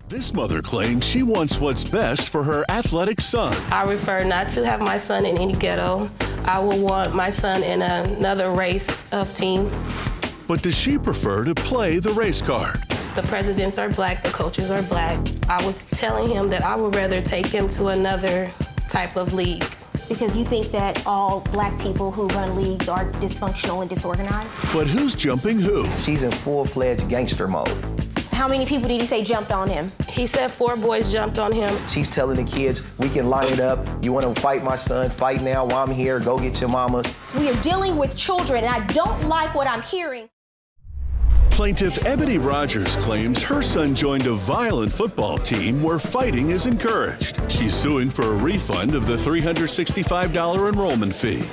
This mother claims she wants what's best for her athletic son. I prefer not to have my son in any ghetto. I would want my son in another race of team. But does she prefer to play the race card? The presidents are black, the coaches are black. I was telling him that I would rather take him to another type of league. Because you think that all black people who run leagues are dysfunctional and disorganized? But who's jumping who? She's in full-fledged gangster mode. How many people did he say jumped on him? He said 4 boys jumped on him. She's telling the kids, we can line it up. You want to fight my son? Fight now while I'm here. Go get your mamas. We are dealing with children, and I don't like what I'm hearing. Plaintiff Ebony Rogers claims her son joined a violent football team where fighting is encouraged. She's suing for a refund of the $365 enrollment fee.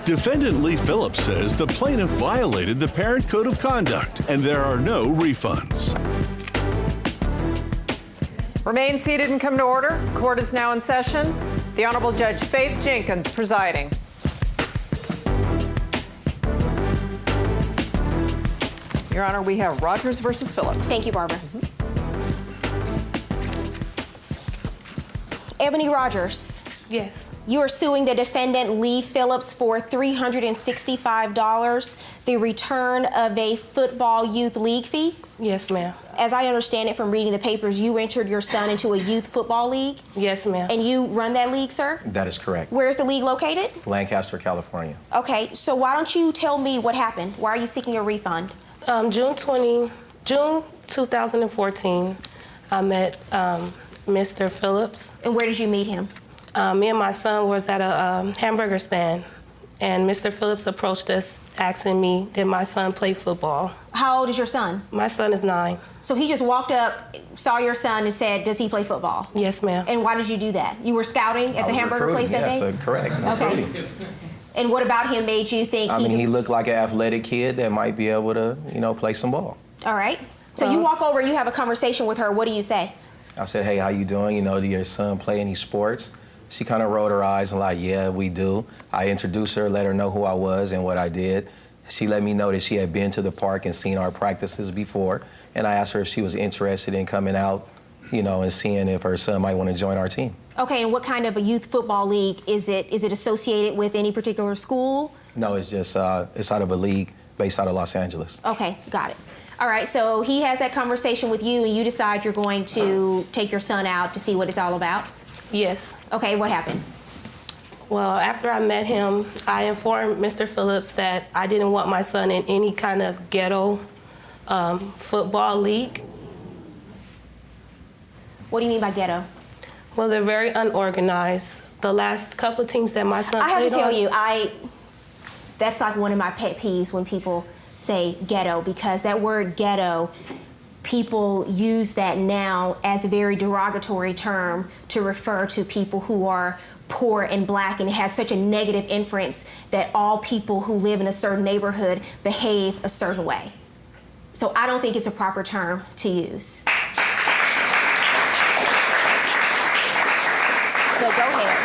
Defendant Lee Phillips says the plaintiff violated the parent code of conduct and there are no refunds. Remain seated and come to order. Court is now in session. The Honorable Judge Faith Jenkins presiding. Your Honor, we have Rogers versus Phillips. Thank you, Barbara. Ebony Rogers. Yes. You are suing the defendant Lee Phillips for $365, the return of a football youth league fee? Yes, ma'am. As I understand it from reading the papers, you entered your son into a youth football league? Yes, ma'am. And you run that league, sir? That is correct. Where's the league located? Lancaster, California. Okay, so why don't you tell me what happened? Why are you seeking a refund? June 2014, I met Mr. Phillips. And where did you meet him? Me and my son was at a hamburger stand, and Mr. Phillips approached us asking me, did my son play football? How old is your son? My son is 9. So he just walked up, saw your son, and said, does he play football? Yes, ma'am. And why did you do that? You were scouting at the hamburger place that day? Yes, correct. Okay. And what about him made you think he looked like an athletic kid that might be able to, play some ball. All right. So you walk over, you have a conversation with her. What do you say? I said, hey, how you doing? Do your son play any sports? She kind of rolled her eyes and like, yeah, we do. I introduced her, let her know who I was and what I did. She let me know that she had been to the park and seen our practices before. And I asked her if she was interested in coming out, and seeing if her son might want to join our team. Okay, and what kind of a youth football league is it? Is it associated with any particular school? No, it's just, it's out of a league based out of Los Angeles. Okay, got it. All right, so he has that conversation with you and you decide you're going to take your son out to see what it's all about? Yes. Okay, what happened? Well, after I met him, I informed Mr. Phillips that I didn't want my son in any kind of ghetto football league. What do you mean by ghetto? Well, they're very unorganized. The last couple of teams that my son played on... I have to tell you, that's like one of my pet peeves when people say ghetto, because that word ghetto, people use that now as a very derogatory term to refer to people who are poor and black, and it has such a negative inference that all people who live in a certain neighborhood behave a certain way. So I don't think it's a proper term to use. So go ahead.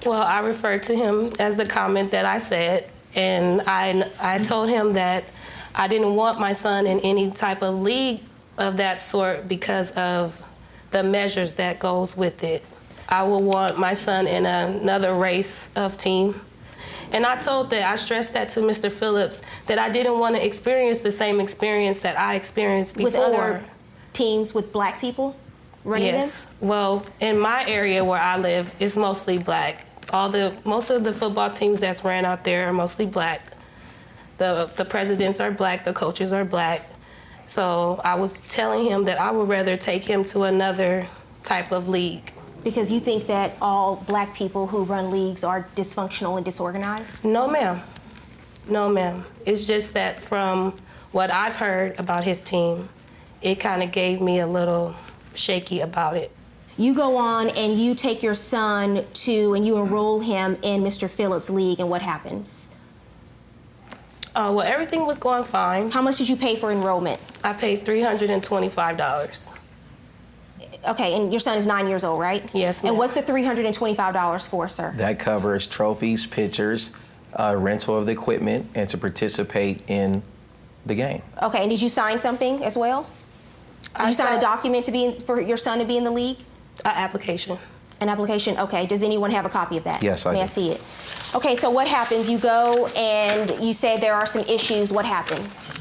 Well, I referred to him as the comment that I said, and I told him that I didn't want my son in any type of league of that sort because of the measures that goes with it. I would want my son in another race of team. And I stressed that to Mr. Phillips, that I didn't want to experience the same experience that I experienced before. With other teams with black people running yes. them? Well, in my area where I live, it's mostly black. Most of the football teams that's ran out there are mostly black. The presidents are black, the coaches are black. So I was telling him that I would rather take him to another type of league. Because you think that all black people who run leagues are dysfunctional and disorganized? No, ma'am. No, ma'am. It's just that from what I've heard about his team, it kind of gave me a little shaky about it. You go on and you take your son and you enroll him in Mr. Phillips' league, and what happens? Well, everything was going fine. How much did you pay for enrollment? I paid $325. Okay, and your son is 9 years old, right? Yes, ma'am. And what's the $325 for, sir? That covers trophies, pictures, rental of the equipment, and to participate in the game. Okay, and did you sign something as well? Did you sign a document for your son to be in the league? An application. An application, okay. Does anyone have a copy of that? Yes, I do. May I see it? Okay, so what happens? You go and you say there are some issues. What happens?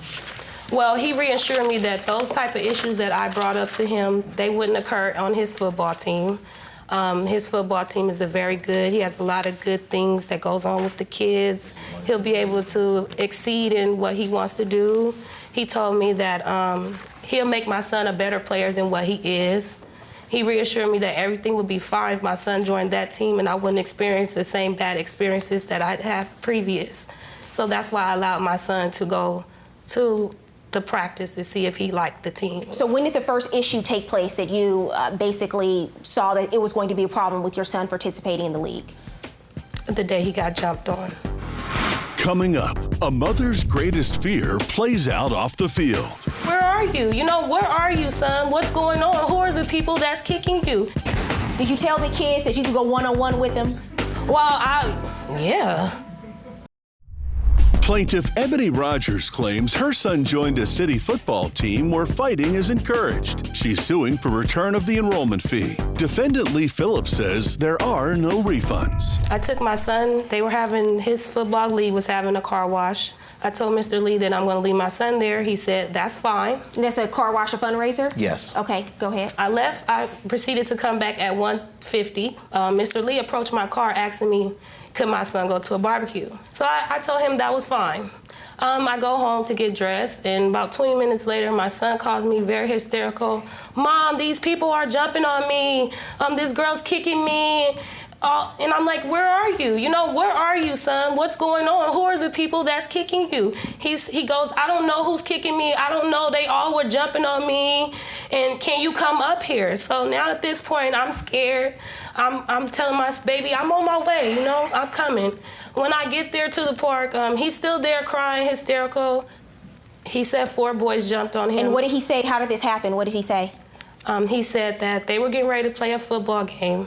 Well, he reassured me that those type of issues that I brought up to him, they wouldn't occur on his football team. His football team is very good. He has a lot of good things that goes on with the kids. He'll be able to exceed in what he wants to do. He told me that he'll make my son a better player than what he is. He reassured me that everything would be fine if my son joined that team and I wouldn't experience the same bad experiences that I'd had previous. So that's why I allowed my son to go to the practice to see if he liked the team. So when did the first issue take place that you basically saw that it was going to be a problem with your son participating in the league? The day he got jumped on. Coming up, a mother's greatest fear plays out off the field. Where are you? Where are you, son? What's going on? Who are the people that's kicking you? Did you tell the kids that you could go one-on-one with them? Well, yeah. Plaintiff Ebony Rogers claims her son joined a city football team where fighting is encouraged. She's suing for return of the enrollment fee. Defendant Lee Phillips says there are no refunds. I took my son. His football league was having a car wash. I told Mr. Lee that I'm going to leave my son there. He said, that's fine. And that's a car wash, a fundraiser? Yes. Okay, go ahead. I left. I proceeded to come back at 1:50. Mr. Lee approached my car asking me, could my son go to a barbecue? So I told him that was fine. I go home to get dressed, and about 20 minutes later, my son calls me very hysterical. Mom, these people are jumping on me. This girl's kicking me. And I'm like, where are you? Where are you, son? What's going on? Who are the people that's kicking you? He goes, I don't know who's kicking me. I don't know. They all were jumping on me. And can you come up here? So now at this point, I'm scared. I'm telling my baby, I'm on my way. I'm coming. When I get there to the park, he's still there crying, hysterical. He said 4 boys jumped on him. And what did he say? How did this happen? What did he say? He said that they were getting ready to play a football game.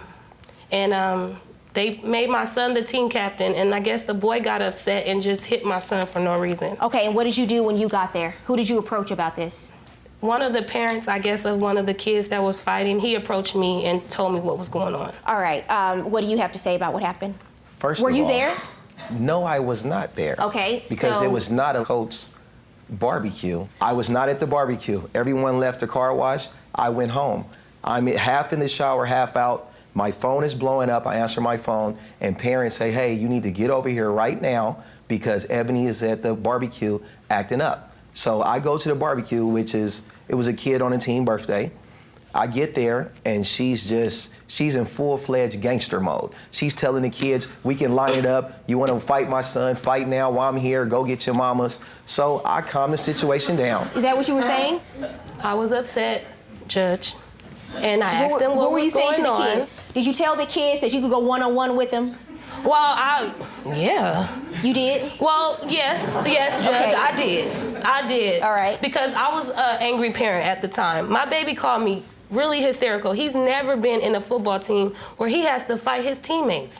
And they made my son the team captain, and I guess the boy got upset and just hit my son for no reason. Okay, and what did you do when you got there? Who did you approach about this? One of the parents, I guess, of one of the kids that was fighting, he approached me and told me what was going on. All right, what do you have to say about what happened? First Were of you all, there? No, I was not there. Okay, because it was not a Coach barbecue. I was not at the barbecue. Everyone left the car wash. I went home. I'm half in the shower, half out. My phone is blowing up. I answer my phone, and parents say, hey, you need to get over here right now because Ebony is at the barbecue acting up. So I go to the barbecue, it was a kid on a team birthday. I get there, and she's in full-fledged gangster mode. She's telling the kids, we can line it up. You want to fight my son? Fight now while I'm here. Go get your mamas. So I calm the situation down. Is that what you were saying? I was upset, Judge. And I asked them what were you was saying going to the on. kids? Did you tell the kids that you could go one-on-one with them? Well, yeah. You did? Well, yes, Judge, Okay. I did. All right. Because I was an angry parent at the time. My baby called me really hysterical. He's never been in a football team where he has to fight his teammates.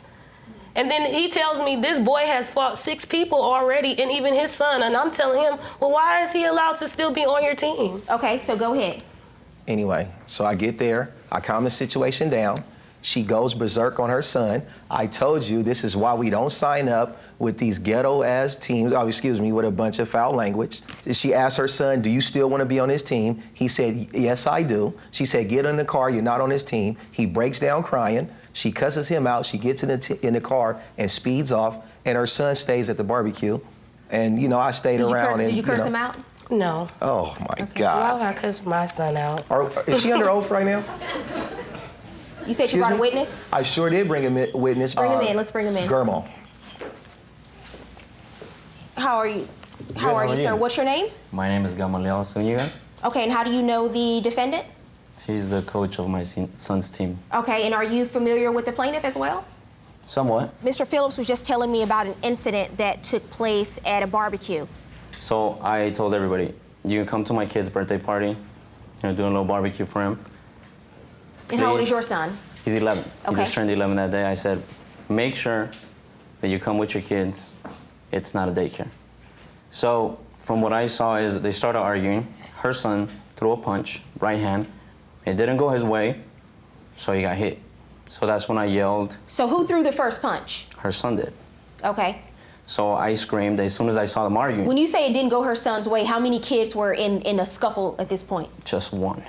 And then he tells me this boy has fought 6 people already, and even his son. And I'm telling him, well, why is he allowed to still be on your team? Okay, so go ahead. Anyway, so I get there, I calm the situation down. She goes berserk on her son. I told you this is why we don't sign up with these ghetto-ass teams, with a bunch of foul language. She asked her son, do you still want to be on his team? He said, yes, I do. She said, get in the car, you're not on his team. He breaks down crying. She cusses him out. She gets in the car and speeds off, and her son stays at the barbecue. And, I stayed around. Did you curse him out? No. Oh, my Why God. would I cuss my son out? Is she under oath right now? You said you brought a witness? I sure did bring a witness. Bring him in. Let's bring him in. Gurmo. How are you? How are you, sir? What's your name? My name is Gamaliel Zuniga. Okay, and how do you know the defendant? He's the coach of my son's team. Okay, and are you familiar with the plaintiff as well? Somewhat. Mr. Phillips was just telling me about an incident that took place at a barbecue. So I told everybody, you can come to my kid's birthday party. Doing a little barbecue for him. And how old is your son? He's 11. Okay. He just turned 11 that day. I said, make sure that you come with your kids. It's not a daycare. So from what I saw is they started arguing. Her son threw threw a punch, right hand. It didn't go his way, so he got hit. So that's when I yelled. So who threw the first punch? Her son did. Okay. So I screamed as soon as I saw them arguing. When you say it didn't go her son's way, how many kids were in a scuffle at this point? Just one.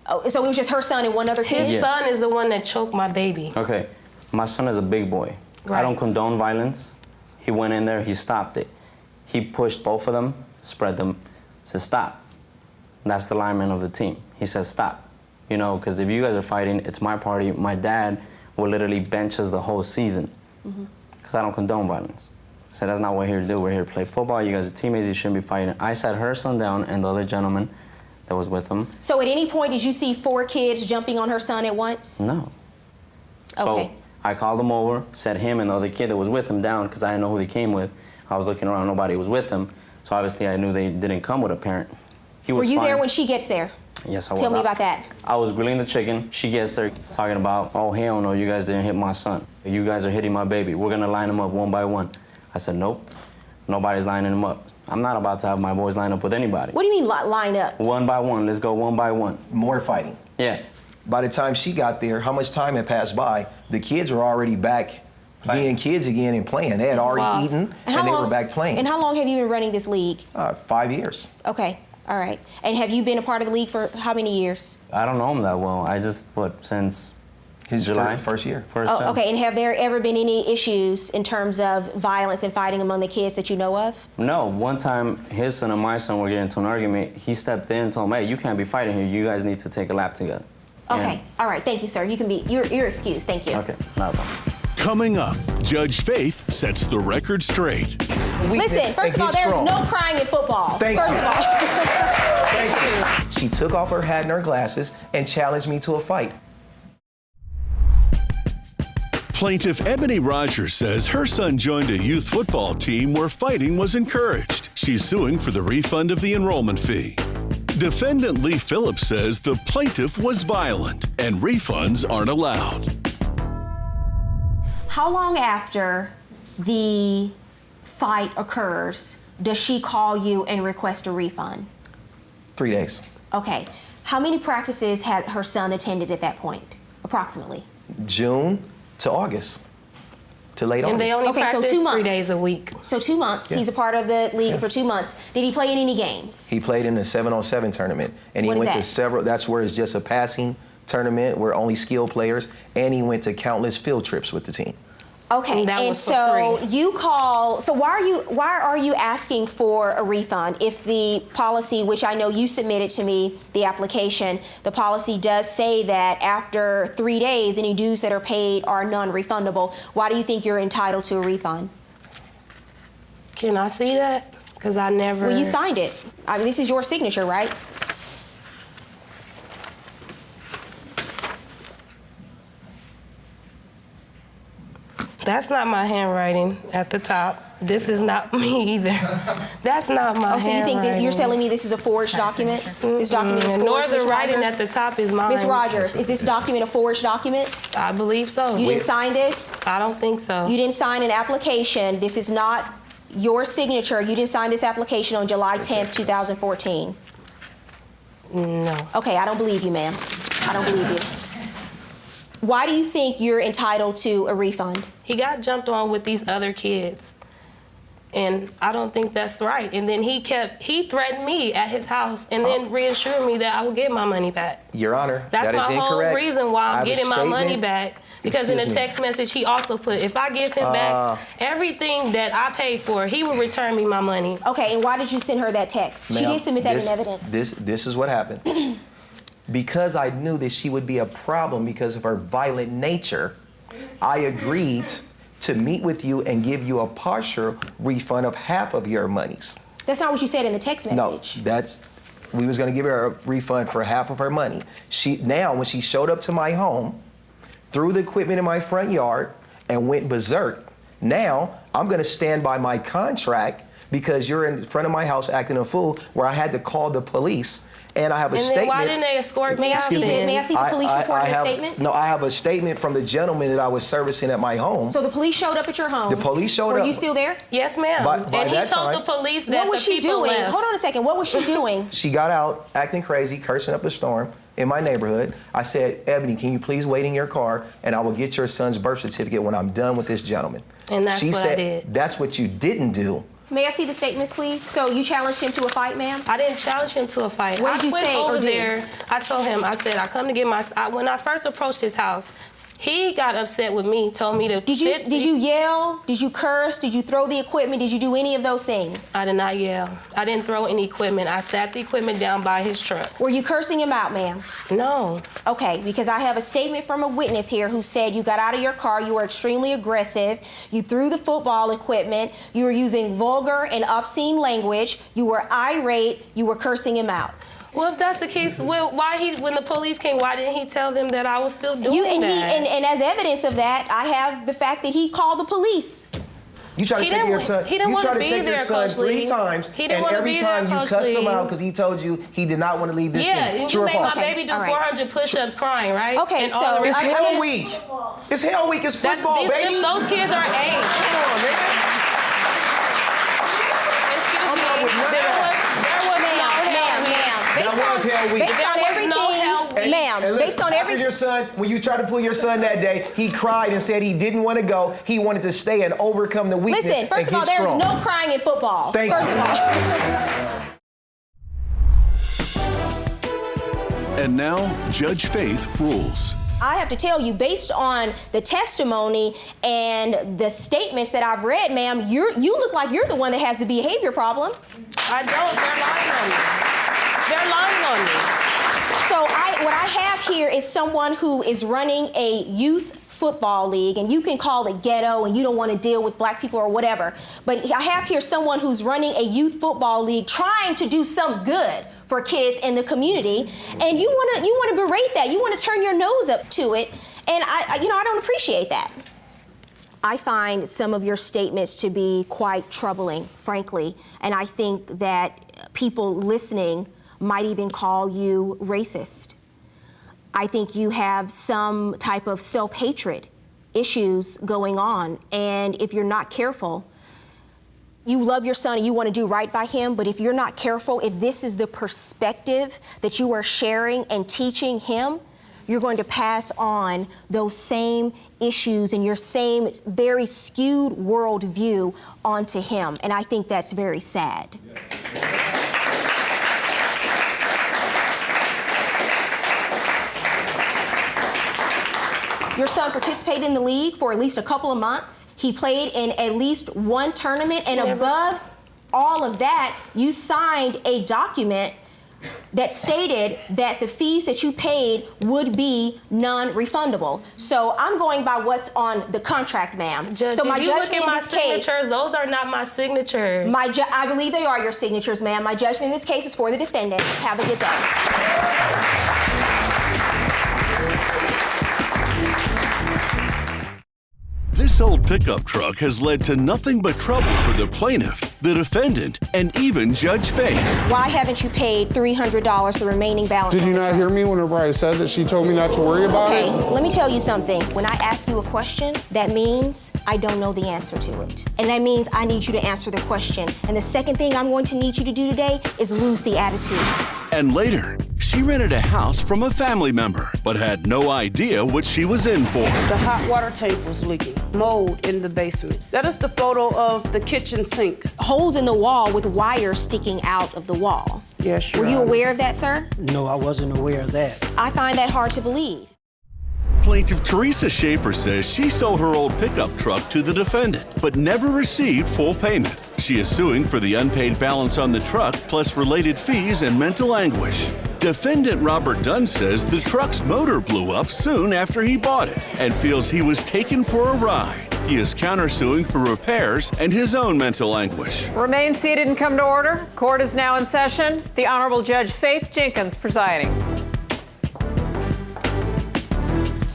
Oh, so it was just her son and one other kid? His Yes. son is the one that choked my baby. Okay, my son is a big boy. Right. I don't condone violence. He went in there, he stopped it. He pushed both of them, spread them, said stop. That's the lineman of the team. He says stop. You know, because if you guys are fighting, it's my party. My dad will literally bench us the whole season because I don't condone violence. I said, that's not what we're here to do. We're here to play football. You guys are teammates. You shouldn't be fighting. I sat her son down and the other gentleman that was with him. So at any point, did you see 4 kids jumping on her son at once? No. Okay. So I called him over, set him and the other kid that was with him down because I didn't know who they came with. I was looking around, nobody was with him. So obviously I knew they didn't come with a parent. He was Were you fine. there when she gets there? Yes, I was. Tell me about that. I was grilling the chicken. She gets there talking about, oh, hell no, you guys didn't hit my son. You guys are hitting my baby. We're going to line them up one by one. I said, nope, nobody's lining them up. I'm not about to have my boys line up with anybody. What do you mean line up? One by one. Let's go one by one. More fighting. Yeah. By the time she got there, how much time had passed by? The kids were already back being kids again and playing. They had already Boss. eaten how and they long- were back playing. And how long have you been running this league? 5 years. Okay, all right. And have you been a part of the league for how many years? I don't know him that well. I just, since His July? first year. First Oh, time. okay. And have there ever been any issues in terms of violence and fighting among the kids that you know of? No, one time his son and my son were getting into an argument. He stepped in and told him, hey, you can't be fighting here. You guys need to take a lap together. Okay, And- all right. Thank you, sir. You can be, you're excused. Thank you. Okay, not a problem. Coming up, Judge Faith sets the record straight. Listen, first of all, there's no crying in football. Thank first you. of all. Thank you. She took off her hat and her glasses and challenged me to a fight. Plaintiff Ebony Rogers says her son joined a youth football team where fighting was encouraged. She's suing for the refund of the enrollment fee. Defendant Lee Phillips says the plaintiff was violent and refunds aren't allowed. How long after the fight occurs does she call you and request a refund? 3 days. Okay. How many practices had her son attended at that point, approximately? June to August. To late And August. they only Okay, so practice 2 months. 3 days a week. So 2 months. Yeah. He's a part of the league Yeah. for 2 months. Did he play in any games? He played in the 7-on-7 tournament. And he What is went to that? several, that's where it's just a passing tournament where only skilled players, and he went to countless field trips with the team. Okay, And that and was for so free. you call. So why are you asking for a refund if the policy, which I know you submitted to me, the application, the policy does say that after 3 days, any dues that are paid are non-refundable? Why do you think you're entitled to a refund? Can I see that? Because I never. Well, you signed it. I mean, this is your signature, right? That's not my handwriting at the top. This is not me either. That's not my Oh, so you think that you're telling me this is a forged document? This document is forged, Nor the Ms. writing Rogers? at the top is mine. Ms. Rogers, is this document a forged document? I believe so. You didn't sign this? I don't think so. You didn't sign an application. This is not your signature. You didn't sign this application on July 10th, 2014. No. Okay, I don't believe you, ma'am. I don't believe you. Why do you think you're entitled to a refund? He got jumped on with these other kids. And I don't think that's right. And then he threatened me at his house and then reassured me that I would get my money back. Your Honor, That's that is my incorrect. whole reason why I I'm have a getting my money statement. back. Because in the Excuse me. text message, he also put, if I give him back everything that I paid for, he will return me my money. Okay, and why did you send her that text? She Ma'am, did submit that in evidence. This is what happened. Because I knew that she would be a problem because of her violent nature, I agreed to meet with you and give you a partial refund of half of your monies. That's not what you said in the text message. No, we was gonna give her a refund for half of her money. Now, when she showed up to my home, threw the equipment in my front yard and went berserk, now I'm gonna stand by my contract because you're in front of my house acting a fool where I had to call the police. And I have a statement. Then why didn't they escort me out? May I see the police report and the statement? No, I have a statement from the gentleman that I was servicing at my home. So the police showed up at your home. The police showed up. Were you still there? Yes, ma'am. By And he that told time- the police that What was the she people doing? left. Hold on a second. What was she doing? She got out acting crazy, cursing up a storm in my neighborhood. I said, Ebony, can you please wait in your car and I will get your son's birth certificate when I'm done with this gentleman. And that's she what I said, did. That's what you didn't do. May I see the statements, please? So you challenged him to a fight, ma'am? I didn't challenge him to a fight. What did you say I or went over do? there. I told him, I said, I come to get my. When I first approached his house, he got upset with me, told me to Did you yell? Did you curse? Did you throw the equipment? Did you do any of those things? I did not yell. I didn't throw any equipment. I sat the equipment down by his truck. Were you cursing him out, ma'am? No. Okay, because I have a statement from a witness here who said you got out of your car, you were extremely aggressive, you threw the football equipment, you were using vulgar and obscene language, you were irate, you were cursing him out. Well, if that's the case, when the police came, why didn't he tell them that I was still doing that? And as evidence of that, I have the fact that he called the police. You tried to take your son. He didn't You want tried to to be take your there, son Coach 3 Lee. times, He didn't and want to every be time there, you Coach cussed him Lee. out because he told you he did not want to leave this team. Yeah, True you or made my false? baby do All right. 400 push-ups crying, right? Okay, And so all the It's rest of hell it- week. It's hell week. It's That's, football, baby. Those kids are 8. Come on, man. Excuse I'm not me. with none of There was That was hell week. Based on There was everything, no hell week. ma'am, And look, based on after everything. your son, when you tried to pull your son that day, he cried and said he didn't want to go. He wanted to stay and overcome the weakness. Listen, first of all, and get there's strong. no crying in football. Thank First you. of all. And now, Judge Faith rules. I have to tell you, based on the testimony and the statements that I've read, ma'am, you look like you're the one that has the behavior problem. I don't. They're lying on me. They're lying on me. So what I have here is someone who is running a youth football league, and you can call it ghetto and you don't want to deal with black people or whatever, but I have here someone who's running a youth football league trying to do some good for kids in the community, and you want to berate that. You want to turn your nose up to it, and I don't appreciate that. I find some of your statements to be quite troubling, frankly, and I think that people listening might even call you racist. I think you have some type of self-hatred issues going on, and if you're not careful, you love your son and you want to do right by him, but if you're not careful, if this is the perspective that you are sharing and teaching him, you're going to pass on those same issues and your same very skewed worldview onto him, and I think that's very sad. Your son participated in the league for at least a couple of months. He played in at least one tournament, and above all of that, you signed a document that stated that the fees that you paid would be non-refundable. So I'm going by what's on the contract, ma'am. Judge, so my if you look judgment at my in this case, signatures, those are not my signatures. I believe they are your signatures, ma'am. My judgment in this case is for the defendant. Have a good day. This old pickup truck has led to nothing but trouble for the plaintiff, the defendant, and even Judge Faith. Why haven't you paid $300, the remaining balance? Did on you the not truck? hear me whenever I said that she told me not to worry about Okay, it? let me tell you something. When I ask you a question, that means I don't know the answer to it. And that means I need you to answer the question. And the second thing I'm going to need you to do today is lose the attitude. And later, she rented a house from a family member, but had no idea what she was in for. The hot water tank was leaking, mold in the basement. That is the photo of the kitchen sink. Holes in the wall with wires sticking out of the wall. Yes, Were you aware of that, sir? No, I wasn't aware of that. I find that hard to believe. Plaintiff Teresa Schaefer says she sold her old pickup truck to the defendant, but never received full payment. She is suing for the unpaid balance on the truck, plus related fees and mental anguish. Defendant Robert Dunn says the truck's motor blew up soon after he bought it and feels he was taken for a ride. He is countersuing for repairs and his own mental anguish. Remain seated and come to order. Court is now in session. The Honorable Judge Faith Jenkins presiding.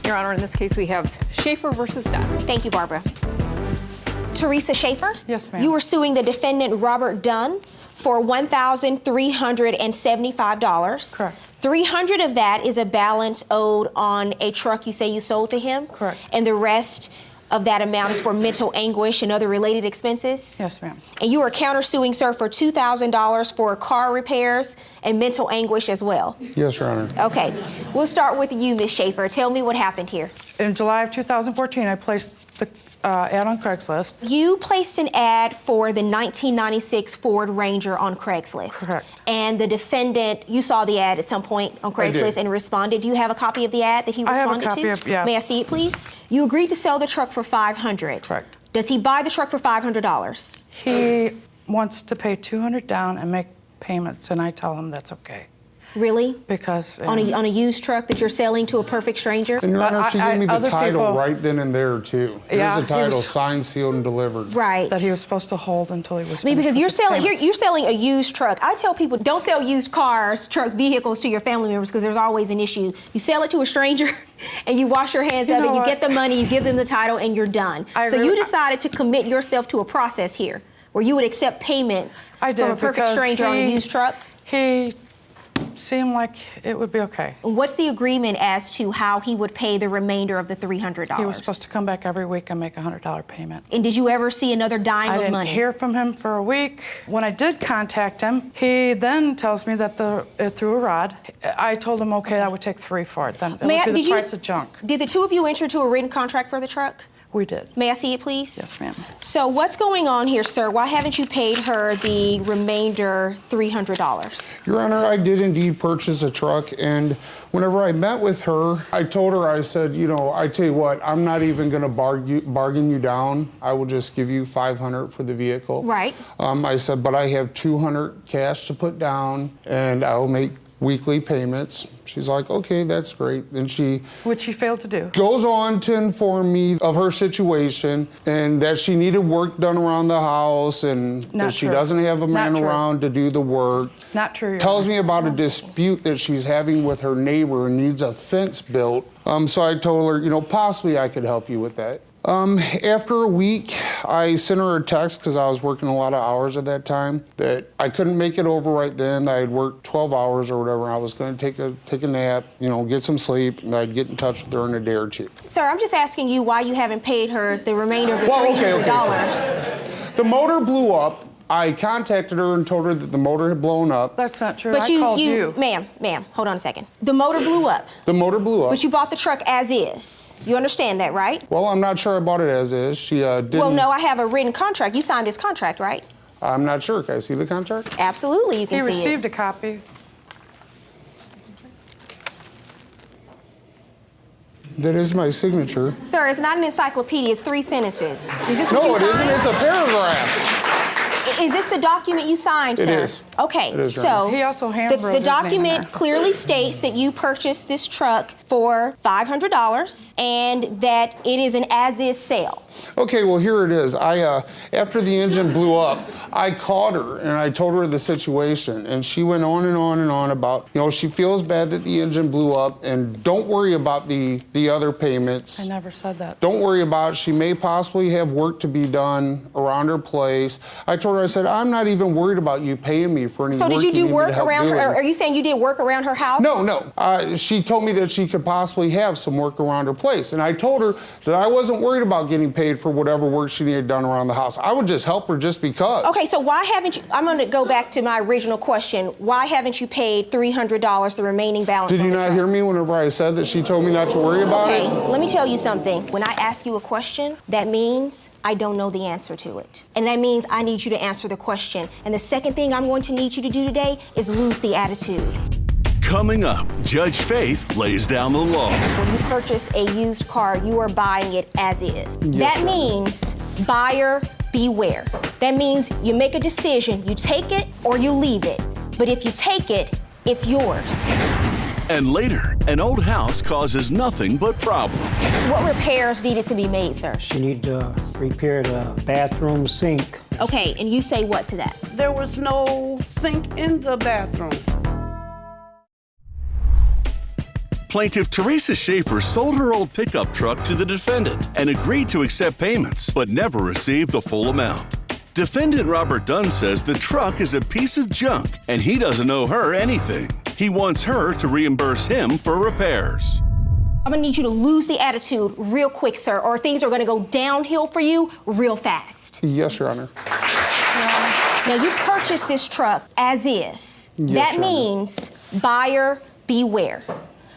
Your Honor, in this case we have Schaefer versus Dunn. Thank you, Barbara. Teresa Schaefer? Yes, ma'am. You were suing the defendant Robert Dunn for $1,375. Correct. $300 of that is a balance owed on a truck you say you sold to him? Correct. And the rest of that amount is for mental anguish and other related expenses? Yes, ma'am. And you are countersuing, sir, for $2,000 for car repairs and mental anguish as well? Yes, Your Honor. Okay. We'll start with you, Ms. Schaefer. Tell me what happened here. In July of 2014, I placed the ad on Craigslist. You placed an ad for the 1996 Ford Ranger on Craigslist. Correct. And the defendant, you saw the ad at some point on Craigslist and responded. Do you have a copy of the ad that he responded I have a copy to? of, yeah. May I see it, please? You agreed to sell the truck for $500. Correct. Does he buy the truck for $500? He wants to pay $200 down and make payments, and I tell him that's okay. Really? Because On a used truck that you're selling to a perfect stranger? And Your But Honor, she gave me the other title people- right then and there, too. Here's Yeah, the he title, was- signed, sealed, and delivered. Right. that he was supposed to hold until he was. I mean, because finished you're with selling his you're selling a used truck. I tell people don't sell used cars, trucks, vehicles to your family members because there's always an issue. You sell it to a stranger, and you wash your hands You of it. know You what? get the money, you give them the title, and you're done. So you decided to commit yourself to a process here where you would accept payments I did, from a perfect because stranger on a used truck. He seemed like it would be okay. What's the agreement as to how he would pay the remainder of the $300? He was supposed to come back every week and make a $100 payment. And did you ever see another dime I of didn't money? hear from him for a week. When I did contact him, he then tells me that it threw a rod. I told him, okay, that would take $3 for it. Then it would be the price of junk. Did the two of you enter into a written contract for the truck? We did. May I see it, please? Yes, ma'am. So what's going on here, sir? Why haven't you paid her the remainder $300? Your Honor, I did indeed purchase a truck, and whenever I met with her, I told her, I said, I tell you what, I'm not even going to bargain you down. I will just give you $500 for the vehicle. Right. I said, but I have $200 cash to put down, and I will make weekly payments. She's like, okay, that's great. Then she Which he failed to do. goes on to inform me of her situation and that she needed work done around the house and Not that she true. doesn't have a man Not true. around to do the work. Not true, Your Tells Honor. me about a dispute that she's having with her neighbor and needs a fence built. So I told her, possibly I could help you with that. After a week, I sent her a text because I was working a lot of hours at that time that I couldn't make it over right then. I had worked 12 hours or whatever. I was going to take a nap, get some sleep, and I'd get in touch with her in a day or two. Sir, I'm just asking you why you haven't paid her the remainder of the $300. Okay. The motor blew up. I contacted her and told her that the motor had blown up. That's not true. But I called you. Ma'am, hold on a second. The motor blew up, The motor blew up. but you bought the truck as is. You understand that, right? Well, I'm not sure I bought it as is. She didn't. Well, no, I have a written contract. You signed this contract, right? I'm not sure. Can I see the contract? Absolutely, you can He see received it. a copy. That is my signature. Sir, it's not an encyclopedia. It's 3 sentences. Is this No, what you it isn't. signed? It's a paragraph. Is this the document you signed, It sir? is. Okay, It is, Your so Honor. He also the handwrote his name in document there. clearly states that you purchased this truck for $500 and that it is an as-is sale. Okay, well, here it is. After the engine blew up, I called her and I told her the situation, and she went on and on and on about, she feels bad that the engine blew up, and don't worry about the other payments. I never said that. Don't worry about it. She may possibly have work to be done around her place. I told her, I said, I'm not even worried about you paying me for any So work did you do need me to work help around her? doing. Are you saying you did work around her house? No. She told me that she could possibly have some work around her place. And I told her that I wasn't worried about getting paid for whatever work she needed done around the house. I would just help her just because. Okay, so why haven't you, I'm gonna go back to my original question. Why haven't you paid $300, the remaining balance Did on you the not truck? hear me whenever I said that she told me not to worry about Okay, it? let me tell you something. When I ask you a question, that means I don't know the answer to it. And that means I need you to answer the question. And the second thing I'm going to need you to do today is lose the attitude. Coming up, Judge Faith lays down the law. When you purchase a used car, you are buying it as is. That sir. means buyer beware. That means you make a decision, you take it or you leave it. But if you take it, it's yours. And later, an old house causes nothing but problems. What repairs needed to be made, sir? She need to repair the bathroom sink. Okay, and you say what to that? There was no sink in the bathroom. Plaintiff Teresa Schaefer sold her old pickup truck to the defendant and agreed to accept payments, but never received the full amount. Defendant Robert Dunn says the truck is a piece of junk and he doesn't owe her anything. He wants her to reimburse him for repairs. I'm gonna need you to lose the attitude real quick, sir, or things are gonna go downhill for you real fast. Yes, Your Honor. Now, you purchased this truck as is. Yes, That Your Honor. means buyer beware.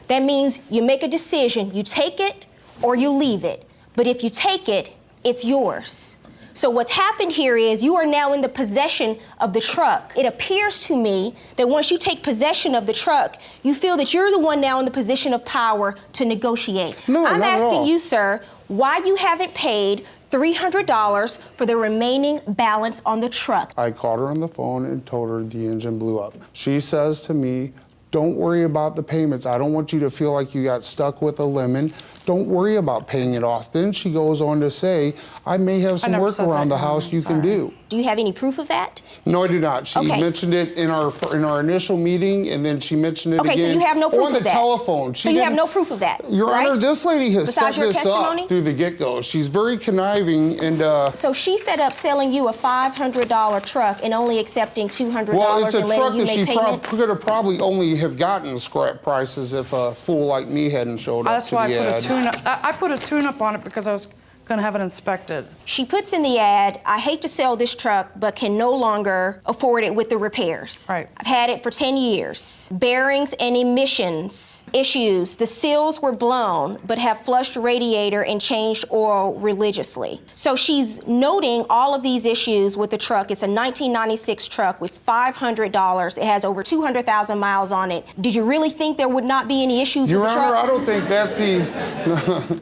That means you make a decision. You take it or you leave it. But if you take it, it's yours. So what's happened here is you are now in the possession of the truck. It appears to me that once you take possession of the truck, you feel that you're the one now in the position of power to negotiate. No, I'm not at asking all. you, sir, why you haven't paid $300 for the remaining balance on the truck. I called her on the phone and told her the engine blew up. She says to me, don't worry about the payments. I don't want you to feel like you got stuck with a lemon. Don't worry about paying it off. Then she goes on to say, I may have some never work said that, around the Your house Honor. you can Sorry. do. Do you have any proof of that? No, I do not. She Okay. mentioned it in our initial meeting, and then she mentioned it Okay, again so you have no proof on the of that. telephone. So you have didn't- no proof of that, Your right? Honor, this lady has Besides set your this testimony? up through the get-go. She's very conniving, and So she set up selling you a $500 truck and only accepting $200 well, it's a and truck letting you that she make payments? could have probably only have gotten scrap prices if a fool like me hadn't showed up That's to why the I put a ad. tune-up. I put a tune-up on it because I was going to have it inspected. She puts in the ad, I hate to sell this truck, but can no longer afford it with the repairs. Right. I've had it for 10 years. Bearings and emissions issues. The seals were blown, but have flushed radiator and changed oil religiously. So she's noting all of these issues with the truck. It's a 1996 truck with $500. It has over 200,000 miles on it. Did you really think there would not be any issues Your with the Honor, truck? I don't think that's the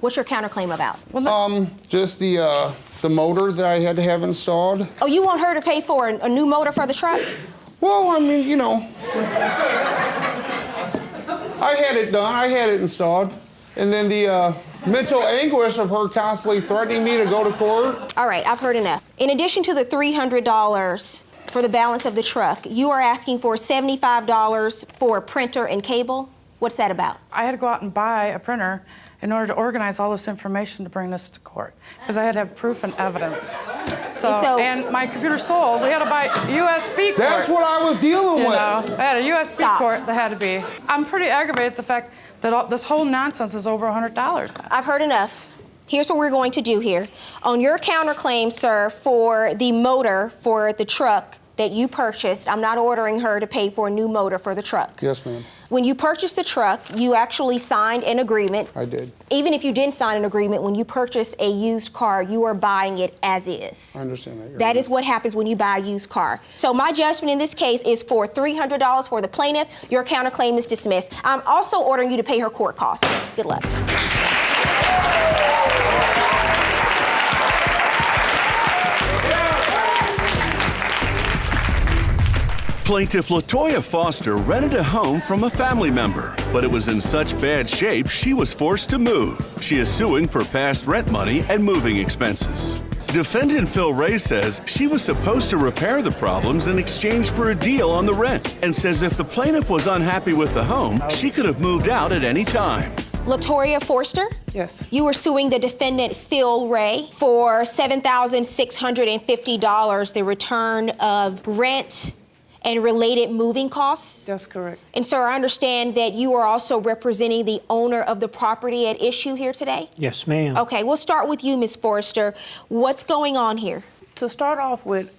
What's your counterclaim about? just the motor that I had to have installed. Oh, you want her to pay for a new motor for the truck? Well, I mean, you know, I had it done. I had it installed, and then the mental anguish of her constantly threatening me to go to court. All right, I've heard enough. In addition to the $300 for the balance of the truck, you are asking for $75 for a printer and cable? What's that about? I had to go out and buy a printer in order to organize all this information to bring this to court, because I had to have proof and evidence. And my computer sold. We had to buy USB cord. That's what I was dealing You with. know, I had a USB Stop. cord that had to be. I'm pretty aggravated at the fact that this whole nonsense is over $100. I've heard enough. Here's what we're going to do here. On your counterclaim, sir, for the motor for the truck that you purchased, I'm not ordering her to pay for a new motor for the truck. Yes, ma'am. When you purchased the truck, you actually signed an agreement. I did. Even if you didn't sign an agreement, when you purchase a used car, you are buying it as is. I understand that. Your That Honor. is what happens when you buy a used car. So my judgment in this case is for $300 for the plaintiff. Your counterclaim is dismissed. I'm also ordering you to pay her court costs. Good luck. Plaintiff LaToya Foster rented a home from a family member, but it was in such bad shape she was forced to move. She is suing for past rent money and moving expenses. Defendant Phil Ray says she was supposed to repair the problems in exchange for a deal on the rent, and says if the plaintiff was unhappy with the home, she could have moved out at any time. LaToya Forster? Yes. You were suing the defendant Phil Ray for $7,650, the return of rent and related moving costs? That's correct. And sir, I understand that you are also representing the owner of the property at issue here today? Yes, ma'am. Okay, we'll start with you, Ms. Forrester. What's going on here? To start off with,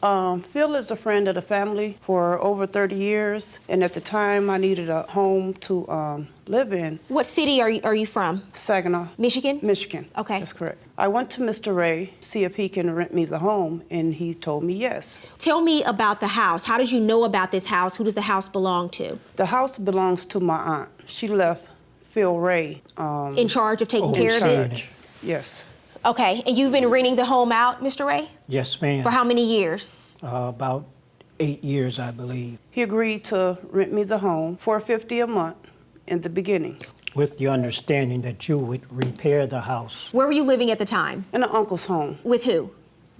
Phil is a friend of the family for over 30 years, and at the time I needed a home to live in. What city are you from? Saginaw. Michigan? Michigan. Okay. That's correct. I went to Mr. Ray, see if he can rent me the home, and he told me yes. Tell me about the house. How did you know about this house? Who does the house belong to? The house belongs to my aunt. She left Phil Ray. In charge of taking care of it? Yes. Okay, and you've been renting the home out, Mr. Ray? Yes, ma'am. For how many years? About 8 years, I believe, He agreed to rent me the home for $450 a month in the beginning. with the understanding that you would repair the house. Where were you living at the time? In an uncle's home. With who?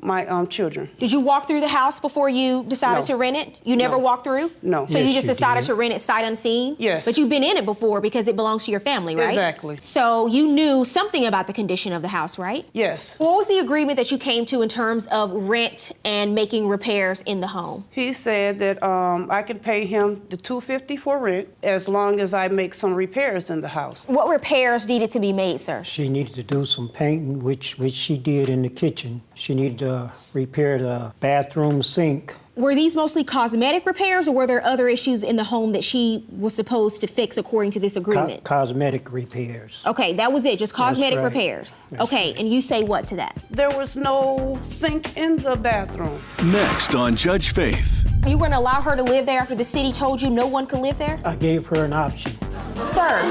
my children. Did you walk through the house before you decided No. to rent it? You never No. walked through? No. So Yes, you just you decided did. to rent it sight unseen? Yes. But you've been in it before because it belongs to your family, right? Exactly. So you knew something about the condition of the house, right? Yes. What was the agreement that you came to in terms of rent and making repairs in the home? He said that I can pay him the $250 for rent as long as I make some repairs in the house. What repairs needed to be made, sir? She needed to do some painting, which she did in the kitchen. She needed to repair the bathroom sink. Were these mostly cosmetic repairs, or were there other issues in the home that she was supposed to fix according to this agreement? Cosmetic repairs. Okay, that was it, just cosmetic right. repairs. That's Okay, right. and you say what to that? There was no sink in the bathroom. Next on Judge Faith. You were gonna allow her to live there after the city told you no one could live there? I gave her an option. Sir,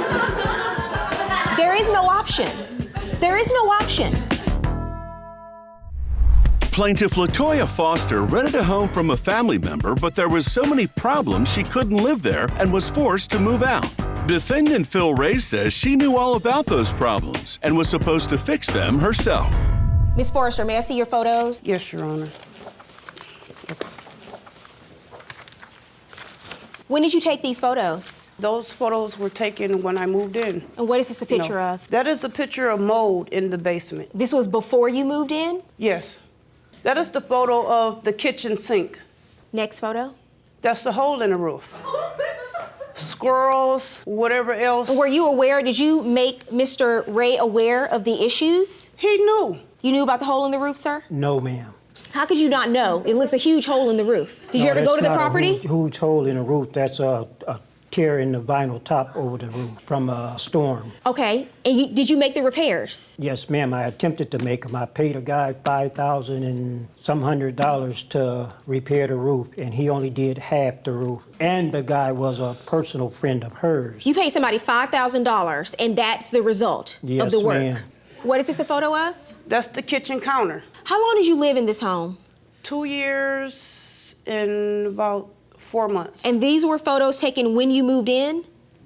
there is no option. There is no option. Plaintiff LaToya Foster rented a home from a family member, but there was so many problems she couldn't live there and was forced to move out. Defendant Phil Ray says she knew all about those problems and was supposed to fix them herself. Ms. Forrester, may I see your photos? Yes, Your Honor. When did you take these photos? Those photos were taken when I moved in. And what is this a You know, picture of? That is a picture of mold in the basement. This was before you moved in? Yes. That is the photo of the kitchen sink. Next photo. That's the hole in the roof. Squirrels, whatever else. Were you aware, did you make Mr. Ray aware of the issues? He knew. You knew about the hole in the roof, sir? No, ma'am. How could you not know? It looks a huge hole in the roof. Did you No, ever go that's to the not a property? huge hole in the roof. That's a tear in the vinyl top over the roof from a storm. Okay, and did you make the repairs? Yes, ma'am. I attempted to make them. I paid a guy $5,000 and some $100 to repair the roof, and he only did half the roof. And the guy was a personal friend of hers. You paid somebody $5,000, and that's the result of Yes, the work. ma'am. What is this a photo of? That's the kitchen counter. How long did you live in this home? 2 years and about 4 months. And these were photos taken when you moved in?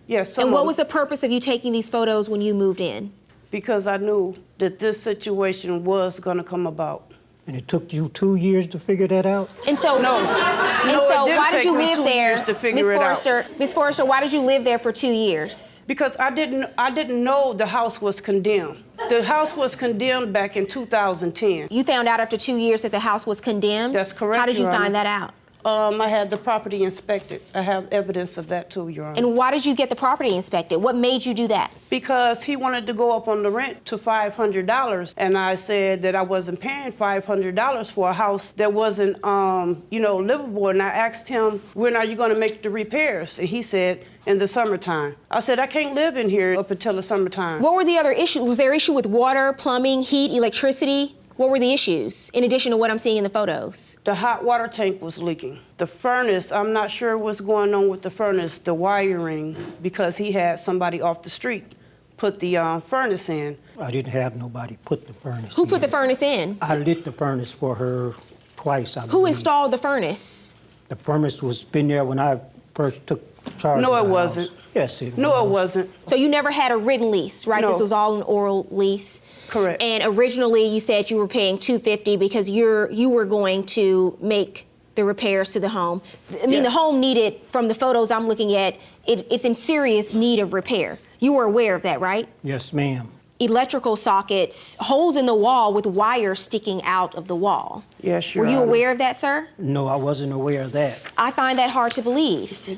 Yes. And what was the purpose of you taking these photos when you moved in? Because I knew that this situation was going to come about. And it took you 2 years to figure that out? And so, No. and No, so it didn't why did take you me live 2 there, years to figure Ms. it out. Forrester? Ms. Forrester, why did you live there for 2 years? Because I didn't know the house was condemned. The house was condemned back in 2010. You found out after 2 years that the house was condemned? That's correct, How did you Your find Honor. that out? I had the property inspected. I have evidence of that too, Your Honor. And why did you get the property inspected? What made you do that? Because he wanted to go up on the rent to $500, and I said that I wasn't paying $500 for a house that wasn't, livable. And I asked him, when are you going to make the repairs? And he said, in the summertime. I said, I can't live in here up until the summertime. What were the other issues? Was there issue with water, plumbing, heat, electricity? What were the issues, in addition to what I'm seeing in the photos? The hot water tank was leaking. The furnace, I'm not sure what's going on with the furnace, the wiring, because he had somebody off the street put the furnace in. I didn't have nobody put the furnace Who in. put the furnace in? I lit the furnace for her twice, I believe. Who installed the furnace? The furnace was been there when I first took charge No, of the it house. wasn't. Yes, it was. No, it wasn't. So you never had a written lease, right? No. This was all an oral lease. Correct. And originally you said you were paying $250 because you were going to make the repairs to the home. I mean, Yes. the home needed, from the photos I'm looking at, it's in serious need of repair. You were aware of that, right? Yes, ma'am. Electrical sockets, holes in the wall with wires sticking out of the wall. Yes, Your Were you Honor. aware of that, sir? No, I wasn't aware of that. I find that hard to believe.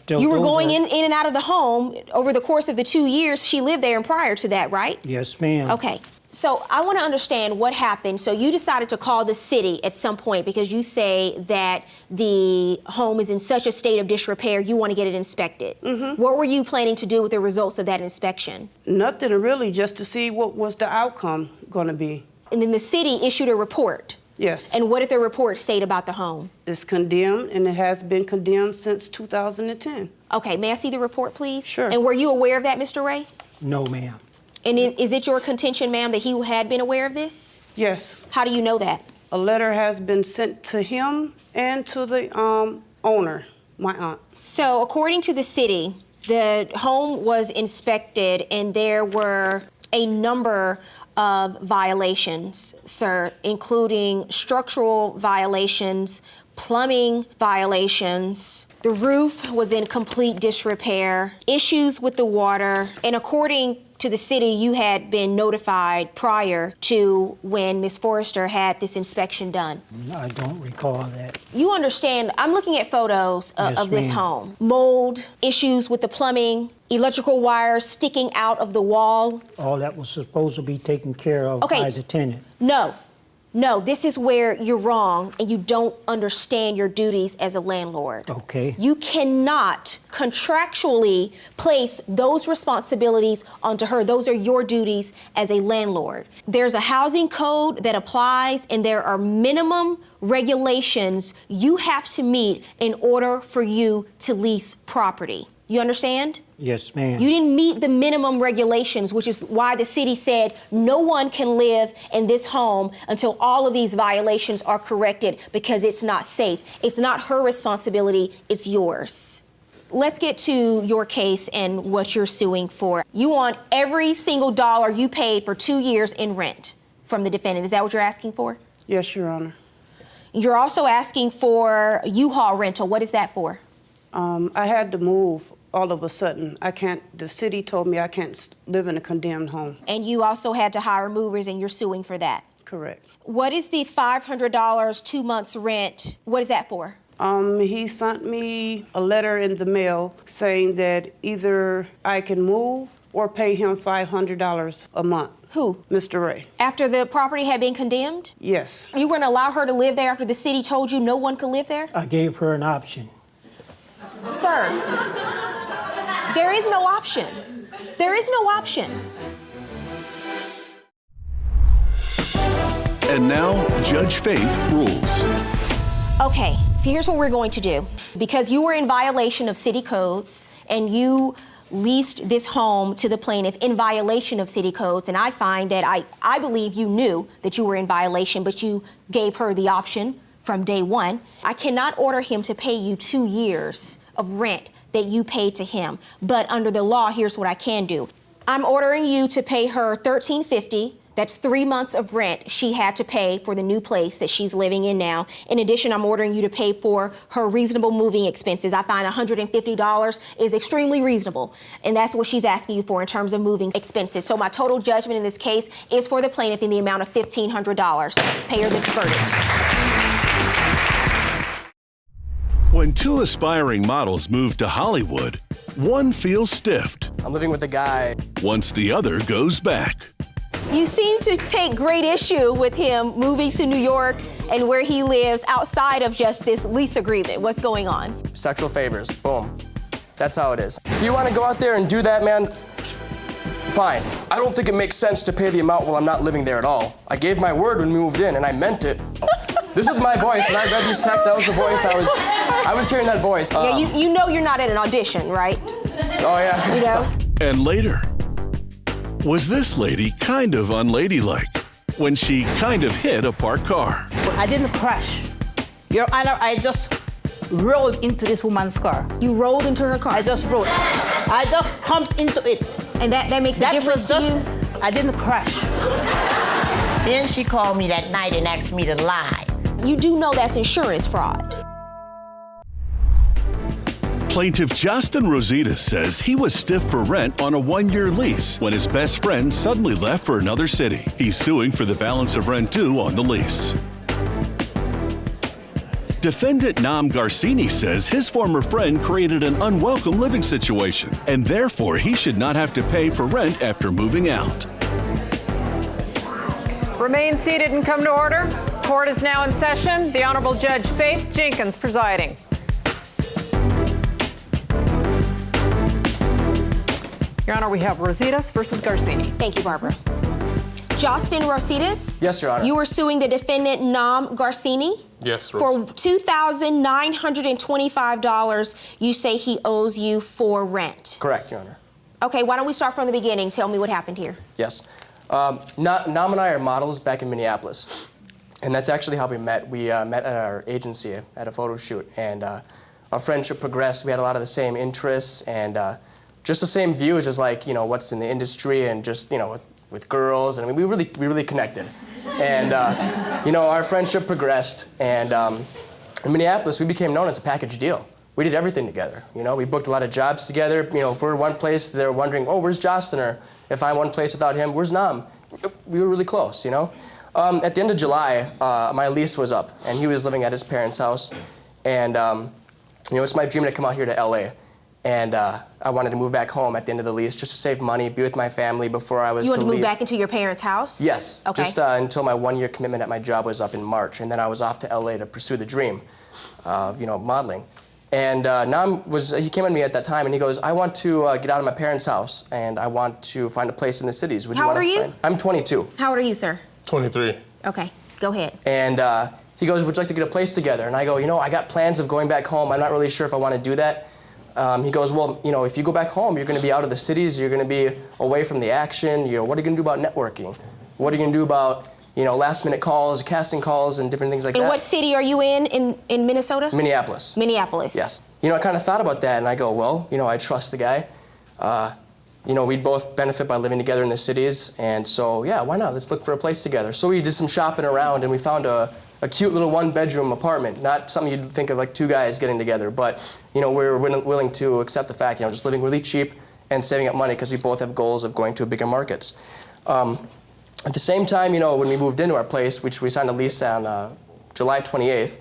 You were going in and out of the home over the course of the 2 years she lived there and prior to that, right? Yes, ma'am. Okay. So I want to understand what happened. So you decided to call the city at some point because you say that the home is in such a state of disrepair, you want to get it inspected. Mm-hmm. What were you planning to do with the results of that inspection? Nothing really, just to see what was the outcome going to be. And then the city issued a report. Yes. And what did the report state about the home? It's condemned, and it has been condemned since 2010. Okay, may I see the report, please? Sure. And were you aware of that, Mr. Ray? No, ma'am. And is it your contention, ma'am, that he had been aware of this? Yes. How do you know that? A letter has been sent to him and to the owner, my aunt. So according to the city, the home was inspected and there were a number of violations, sir, including structural violations, plumbing violations. The roof was in complete disrepair, issues with the water, and according to the city, you had been notified prior to when Ms. Forrester had this inspection done. I don't recall that. You understand, I'm looking at photos Yes, of this ma'am. home. Mold, issues with the plumbing, electrical wires sticking out of the wall. All that was supposed to be taken care of Okay. by the tenant. No, this is where you're wrong and you don't understand your duties as a landlord. Okay. You cannot contractually place those responsibilities onto her. Those are your duties as a landlord. There's a housing code that applies and there are minimum regulations you have to meet in order for you to lease property. You understand? Yes, ma'am. You didn't meet the minimum regulations, which is why the city said no one can live in this home until all of these violations are corrected because it's not safe. It's not her responsibility, it's yours. Let's get to your case and what you're suing for. You want every single dollar you paid for 2 years in rent from the defendant. Is that what you're asking for? Yes, Your Honor. You're also asking for U-Haul rental. What is that for? I had to move all of a sudden. The city told me I can't live in a condemned home. And you also had to hire movers and you're suing for that. Correct. What is the $500, 2 months rent? What is that for? He sent me a letter in the mail saying that either I can move or pay him $500 a month. Who? Mr. Ray. After the property had been condemned? Yes. You were going to allow her to live there after the city told you no one could live there? I gave her an option. Sir, there is no option. There is no option. And now, Judge Faith rules. Okay, so here's what we're going to do. Because you were in violation of city codes and you leased this home to the plaintiff in violation of city codes, and I find that I believe you knew that you were in violation, but you gave her the option from day one. I cannot order him to pay you 2 years of rent that you paid to him. But under the law, here's what I can do. I'm ordering you to pay her $1,350. That's 3 months of rent she had to pay for the new place that she's living in now. In addition, I'm ordering you to pay for her reasonable moving expenses. I find $150 is extremely reasonable, and that's what she's asking you for in terms of moving expenses. So my total judgment in this case is for the plaintiff in the amount of $1,500. Pay her the verdict. When two aspiring models move to Hollywood, one feels stiffed I'm living with a guy. once the other goes back. You seem to take great issue with him moving to New York and where he lives outside of just this lease agreement. What's going on? Sexual favors. Boom. That's how it is. You want to go out there and do that, man? Fine. I don't think it makes sense to pay the amount while I'm not living there at all. I gave my word when we moved in, and I meant it. This is my voice, and I read these texts. That was the voice. I was hearing that voice. Yeah, you know you're not at an audition, right? Oh, yeah. You know? And later, was this lady kind of unladylike when she kind of hit a parked car? I didn't crash. Your Honor, I just rolled into this woman's car. You rolled into her car? I just rolled. I just thumped into it. And that makes a difference to you? I didn't crash. Then she called me that night and asked me to lie. You do know that's insurance fraud. Plaintiff Justin Rosita says he was stiff for rent on a 1-year lease when his best friend suddenly left for another city. He's suing for the balance of rent due on the lease. Defendant Nam Garcini says his former friend created an unwelcome living situation, and therefore he should not have to pay for rent after moving out. Remain seated and come to order. Court is now in session. The Honorable Judge Faith Jenkins presiding. Your Honor, we have Rositas versus Garcini. Thank you, Barbara. Justin Rositas? Yes, Your Honor. You were suing the defendant Nam Garcini? Yes, For Rose. $2,925 you say he owes you for rent. Correct, Your Honor. Okay, why don't we start from the beginning? Tell me what happened here. Yes. Nam and I are models back in Minneapolis. And that's actually how we met. We met at our agency at a photo shoot. And our friendship progressed. We had a lot of the same interests and just the same views as, like, you know, what's in the industry and just, you know, with girls, and I mean, we really connected. And, our friendship progressed, and in Minneapolis, we became known as a package deal. We did everything together. We booked a lot of jobs together. If we're one place, they're wondering, oh, where's Justin? Or if I'm one place without him, where's Nam? We were really close, At the end of July, my lease was up, and he was living at his parents' house. And, it's my dream to come out here to LA. And I wanted to move back home at the end of the lease just to save money, be with my family before I was You to want to move leave. back into your parents' house? Yes, Okay. just until my 1-year commitment at my job was up in March, and then I was off to LA to pursue the dream of, modeling. And Nam he came to me at that time, and he goes, I want to get out of my parents' house, and I want to find a place in the cities. Would How you old want are to you? find? I'm 22. How old are you, sir? 23. Okay, go ahead. And he goes, would you like to get a place together? And I go, I got plans of going back home. I'm not really sure if I want to do that. He goes, well, if you go back home, you're going to be out of the cities. You're going to be away from the action. What are you going to do about networking? What are you going to do about, last-minute calls, casting calls, and different things like that? And what city are you in Minnesota? Minneapolis. Minneapolis. Yes. I kind of thought about that, and I go, well, I trust the guy. We'd both benefit by living together in the cities, and so, yeah, why not? Let's look for a place together. So we did some shopping around, and we found a cute little one-bedroom apartment. Not something you'd think of like two guys getting together, but, we were willing to accept the fact, just living really cheap and saving up money because we both have goals of going to bigger markets. At the same time, when we moved into our place, which we signed a lease on July 28th,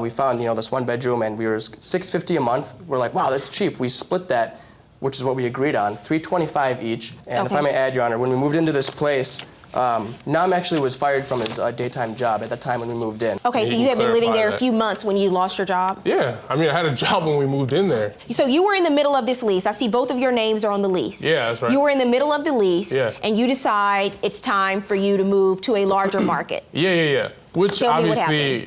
we found, this one bedroom, and we were $650 a month. We're like, wow, that's cheap. We split that, which is what we agreed on, $325 each. And if I may add, Your Honor, when we moved into this place, Nam actually was fired from his daytime job at the time when we moved in. Okay, so you had been living there a few months when you lost your job? Yeah, I had a job when we moved in there. So you were in the middle of this lease. I see both of your names are on the lease. Yeah, that's right. You were in the middle of the lease, Yeah. and you decide it's time for you to move to a larger market. Yeah. Which Tell me what obviously,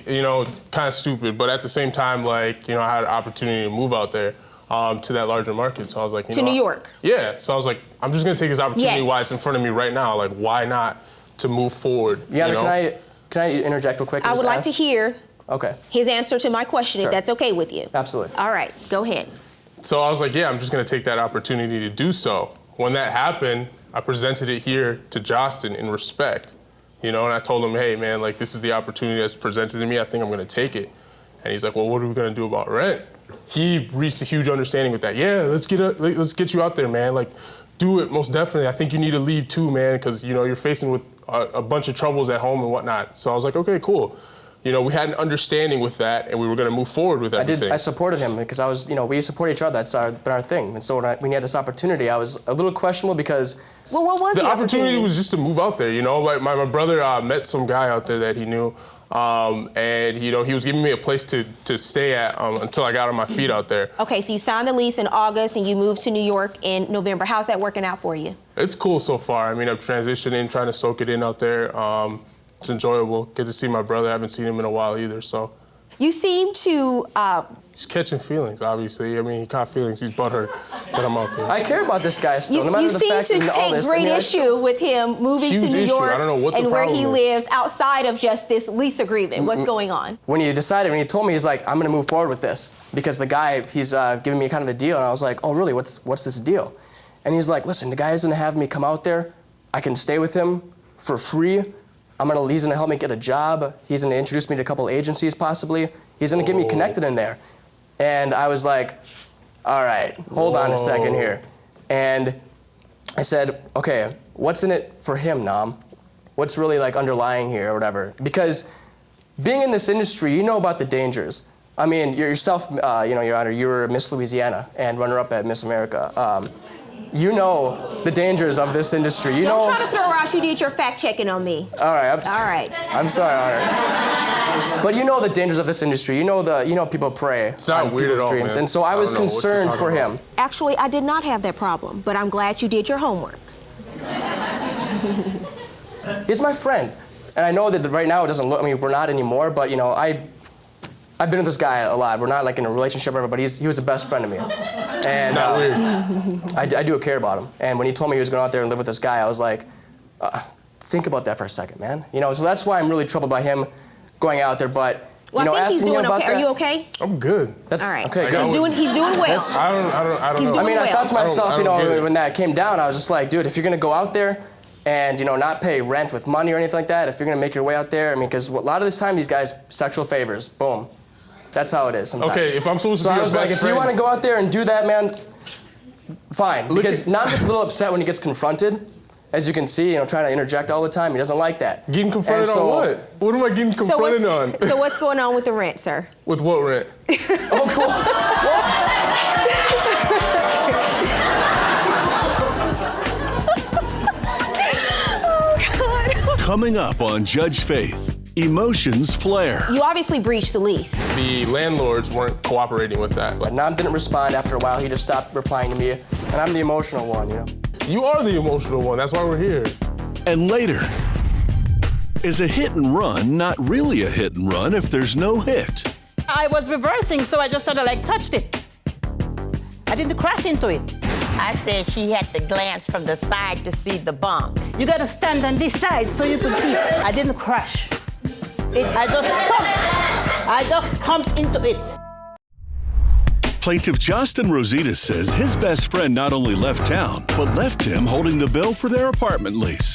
kind of stupid, but at the same time, I had an opportunity to move out there to that larger market. So I was like, To New York? Yeah, so I was like, I'm just gonna take this opportunity Yes. while it's in front of me right now. Like, why not to move forward? Yeah, can I interject real quick? I would like to hear his answer to my question, Sure. if that's okay with you. Absolutely. All right, go ahead. So I was like, yeah, I'm just gonna take that opportunity to do so. When that happened, I presented it here to Justin in respect, and I told him, hey man, this is the opportunity that's presented to me, I think I'm gonna take it. And he's like, well, what are we gonna do about rent? He reached a huge understanding with that. Yeah, let's get you out there, man. Do it, most definitely. I think you need to leave too, man, because you're facing with a bunch of troubles at home and whatnot. So I was like, okay, cool. We had an understanding with that, and we were going to move forward with everything. I supported him because I was, we support each other. That's been our thing. And so when we had this opportunity, I was a little questionable because. Well, what was the opportunity? Was just to move out there. My brother met some guy out there that he knew, and he was giving me a place to stay at until I got on my feet out there. Okay, so you signed the lease in August and you moved to New York in November. How's that working out for you? It's cool so far. I'm transitioning, trying to soak it in out there. It's enjoyable. Get to see my brother. I haven't seen him in a while either, so. You seem to... He's catching feelings, obviously. He caught feelings. He's butthurt that I'm out there. I care about this guy still, no matter You the seem fact to and all take this. great issue with him moving to Huge New issue. York I don't know what the and where he problem is. lives outside of just this lease agreement. What's going on? When he told me, he's like, I'm gonna move forward with this because the guy, he's giving me kind of the deal, and I was like, oh really, what's this deal? And he's like, listen, the guy is gonna have me come out there, I can stay with him for free, he's gonna help me get a job, he's gonna introduce me to a couple agencies possibly, he's gonna get me connected in there. And I was like, all right, hold on a second here. And I said, okay, what's in it for him, Nam? What's really underlying here or whatever? Because being in this industry, you know about the dangers. Yourself, Your Honor, you were Miss Louisiana and runner-up at Miss America. You know the dangers of this industry. Don't try to throw her out. You did your fact checking on me. All right. I'm sorry, Honor. But you know the dangers of this industry. You know people prey it's not on weird people's at all, dreams. man. And so I was concerned for him. Actually, I did not have that problem, but I'm glad you did your homework. He's my friend. And I know that right now it doesn't look, we're not anymore, but I've been with this guy a lot. We're not in a relationship or whatever, but he was the best friend of me. And it's not weird. I do care about him. And when he told me he was going out there and live with this guy, I was like, think about that for a second, man. So that's why I'm really troubled by him going out there. But Well, I think he's asking doing him about okay. Are that, you okay? I'm good. That's all right. Okay, good. He's doing well. I don't He's know. doing I thought to myself, I don't get it. when that came down, I was just like, dude, if you're gonna go out there, and not pay rent with money or anything like that. If you're gonna make your way out there, I mean, because a lot of this time these guys sexual favors, boom, that's how it is sometimes. Okay, if I'm supposed to so be I was your like, best if you friend- want to go out there and do that, man, fine. Because Nam gets a little upset when he gets confronted. As you can see, trying to interject all the time. He doesn't like that. Getting confronted on what? What am I getting confronted on? So what's going on with the rent, sir? With what rent? Oh, cool. Coming up on Judge Faith, emotions flare. You obviously breached the lease. The landlords weren't cooperating with that. But Nam didn't respond after a while. He just stopped replying to me, and I'm the emotional one, You are the emotional one. That's why we're here. And later, is a hit and run not really a hit and run if there's no hit? I was reversing, so I just sort of touched it. I didn't crash into it. I said she had to glance from the side to see the bump. You gotta stand on this side so you can see. I didn't crash. I just thumped into it. Plaintiff Justin Rosita says his best friend not only left town, but left him holding the bill for their apartment lease.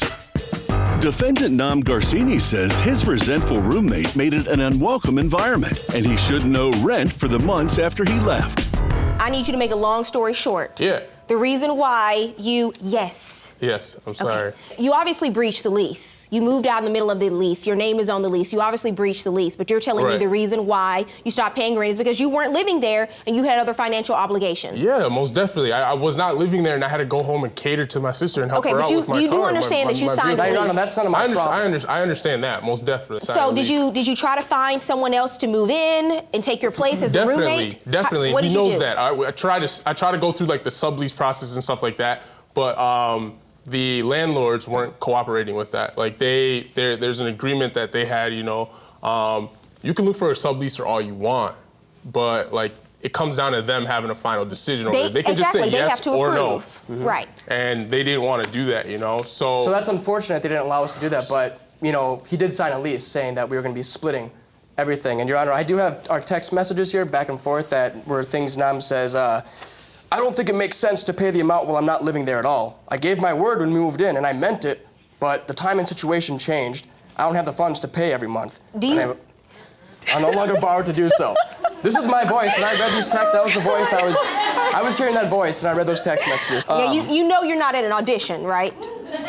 Defendant Nam Garcini says his resentful roommate made it an unwelcome environment, and he shouldn't owe rent for the months after he left. I need you to make a long story short. Yeah. The reason why yes. Yes, I'm sorry. Okay. You obviously breached the lease. You moved out in the middle of the lease. Your name is on the lease. You obviously breached the lease, but you're telling me Right. the reason why you stopped paying rent is because you weren't living there and you had other financial obligations. Yeah, most definitely. I was not living there, and I had to go home and cater to my sister and help Okay, her but out you- with my you do car, understand that you signed a No, lease. that's none of my problem. I understand that, most definitely. So Signed a did lease. you try to find someone else to move in and take your place as a roommate? Definitely. What did He you knows do? that. I try to go through like the sublease process and stuff like that, but the landlords weren't cooperating with that. Like there's an agreement that they had. You can look for a subleaser all you want, but like it comes down to them having a final decision over it. They can just say they yes have to or approve. no. Right. And they didn't want to do that. So that's unfortunate they didn't allow us to do that, but, he did sign a lease saying that we were going to be splitting everything. And, Your Honor, I do have our text messages here back and forth that were things Nam says, I don't think it makes sense to pay the amount while I'm not living there at all. I gave my word when we moved in, and I meant it, but the time and situation changed. I don't have the funds to pay every month. I'm no longer borrowed to do so. This is my voice, and I read these texts. That was the voice I was hearing that voice, and I read those text messages. Yeah, you know you're not at an audition, right?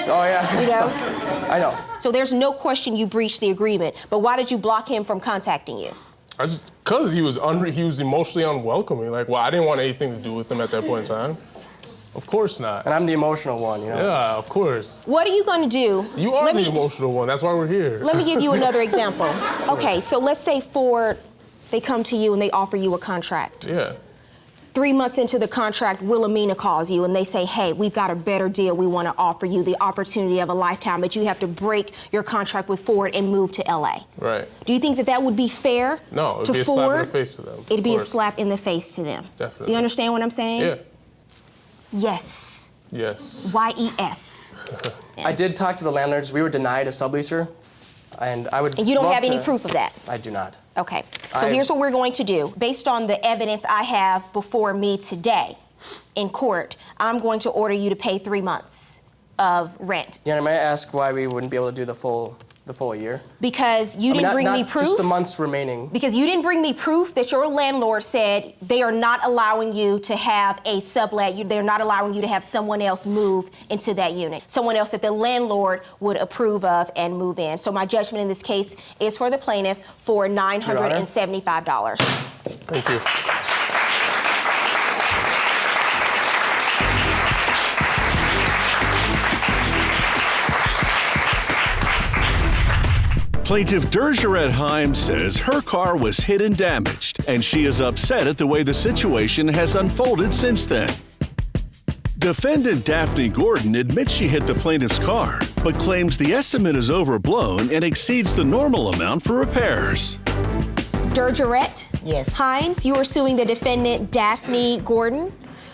Oh, yeah. So, I know. So there's no question you breached the agreement, but why did you block him from contacting you? Because he was emotionally unwelcoming. Like, well, I didn't want anything to do with him at that point in time. Of course not. And I'm the emotional one, Yeah, of course. What are you going to do? You are the emotional one. That's why we're here. Let me give you another example. Okay, so let's say Ford, they come to you and they offer you a contract. Yeah. 3 months into the contract, Wilhelmina calls you and they say, hey, we've got a better deal. We want to offer you the opportunity of a lifetime, but you have to break your contract with Ford and move to LA. Right. Do you think that would be fair No, it'd to be a Ford? slap in the face to them. It'd be a slap in the face to them. Definitely. You understand what I'm saying? Yeah. Yes. Yes. Y-E-S. I did talk to the landlords. We were denied a subleaser, and I would. And you don't love have any to- proof of that? I do not. Okay, so here's what we're going to do. Based on the evidence I have before me today in court, I'm going to order you to pay 3 months of rent. Yeah, may I ask why we wouldn't be able to do the full year? Because you didn't bring me proof. Just the months remaining. Because you didn't bring me proof that your landlord said they are not allowing you to have a sublet. They're not allowing you to have someone else move into that unit. Someone else that the landlord would approve of and move in. So my judgment in this case is for the plaintiff for $975. Thank you. Plaintiff Dergerette Himes says her car was hit and damaged, and she is upset at the way the situation has unfolded since then. Defendant Daphne Gordon admits she hit the plaintiff's car, but claims the estimate is overblown and exceeds the normal amount for repairs. Dergerette Himes, you are suing the defendant Daphne Gordon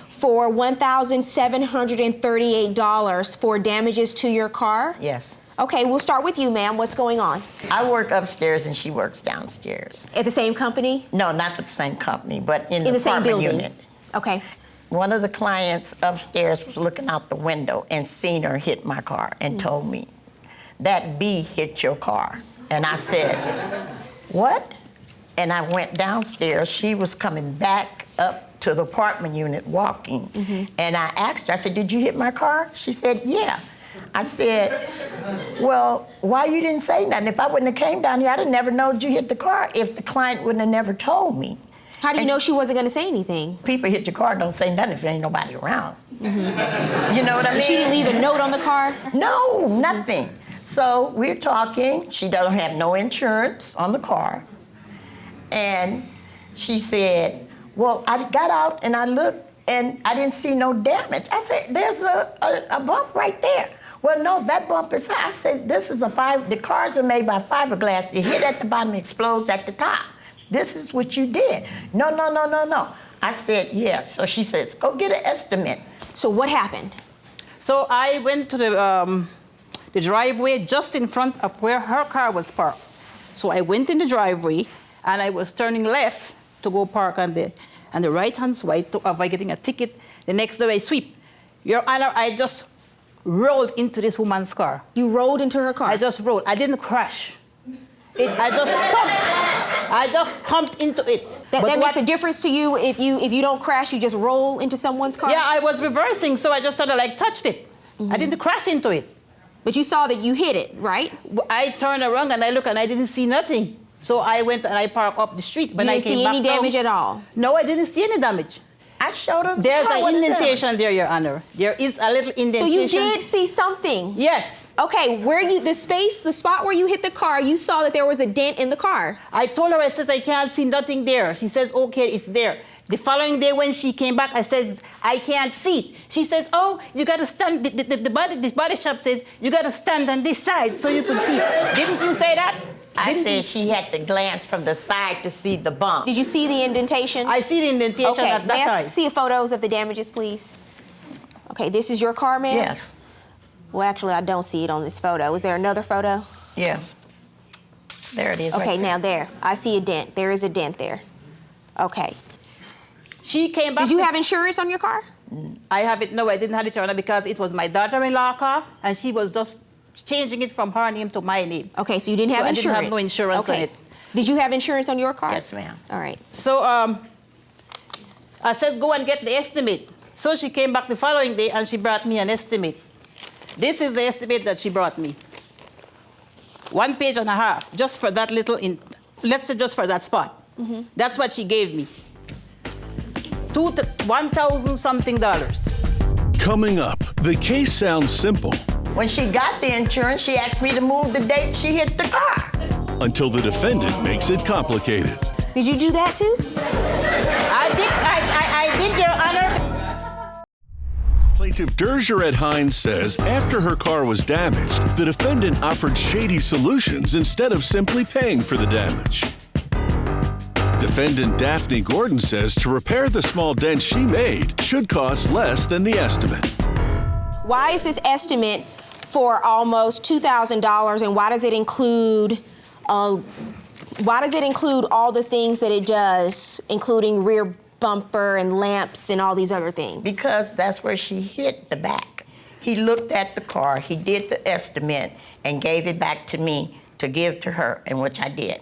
for $1,738 for damages to your car? Yes. Okay, we'll start with you, ma'am. What's going on? I work upstairs and she works downstairs. At the same company? No, not for the same company, but in the the same apartment building? unit. Okay. one of the clients upstairs was looking out the window and seen her hit my car and told me, that bee hit your car. And I said, what? And I went downstairs. She was coming back up to the apartment unit walking. And I asked her, I said, did you hit my car? She said, yeah. I said, well, why you didn't say nothing? If I wouldn't have came down here, I'd have never known you hit the car if the client wouldn't have never told me. How do you know she wasn't going to say anything? People hit your car and don't say nothing if there ain't nobody around. You know what I mean? She didn't leave a note on the car? No, nothing. So we're talking. She doesn't have no insurance on the car. And she said, well, I got out and I looked and I didn't see no damage. I said, there's a bump right there. Well, no, that bump is high. I said, this is the cars are made by fiberglass. You hit at the bottom, it explodes at the top. This is what you did. No. I said, yes. So she says, go get an estimate. So what happened? So I went to the driveway just in front of where her car was parked. So I went in the driveway and I was turning left to go park on the right-hand side to avoid getting a ticket. The next day I sweep. Your Honor, I just rolled into this woman's car. You rolled into her car? I just rolled. I didn't crash. I just thumped into it. That makes a difference to you if you don't crash, you just roll into someone's car? Yeah, I was reversing, so I just sort of like touched it. I didn't crash into it. But you saw that you hit it, right? I turned around and I looked and I didn't see nothing. So I went and I parked up the street. You didn't see any damage at all? No, I didn't see any damage. I showed her. There's an indentation there, Your Honor. There is a little indentation. So you did see something? Yes. Okay, the spot where you hit the car, you saw that there was a dent in the car. I told her, I said, I can't see nothing there. She says, okay, it's there. The following day when she came back, I says, I can't see it. She says, oh, you got to stand, the body shop says, you got to stand on this side so you can see. Didn't you say that? I said she had to glance from the side to see the bump. Did you see the indentation? I see the indentation at that may I time. see photos of the damages, please? Okay, this is your car, ma'am? Yes. Well, actually, I don't see it on this photo. Is there another photo? Yeah. There it is. Okay, right now there. I see a dent. There is a dent there. Okay. She came back. Did you have insurance on your car? I have it. No, I didn't have insurance because it was my daughter-in-law car, and she was just changing it from her name to my name. Okay, so you didn't have insurance. I didn't have no insurance on it. Did you have insurance on your car? Yes, ma'am. All right. So I said, go and get the estimate. So she came back the following day and she brought me an estimate. This is the estimate that she brought me. 1.5 pages, just for that little, let's say just for that spot. That's what she gave me. $1,000 something. Coming up, the case sounds simple. When she got the insurance, she asked me to move the date she hit the car. Until the defendant makes it complicated. Did you do that too? I did, Your Honor. Plaintiff Dergeret Hines says after her car was damaged, the defendant offered shady solutions instead of simply paying for the damage. Defendant Daphne Gordon says to repair the small dent she made should cost less than the estimate. Why is this estimate for almost $2,000, and why does it include all the things that it does, including rear bumper and lamps and all these other things? Because that's where she hit the back. He looked at the car, he did the estimate, and gave it back to me to give to her, and which I did.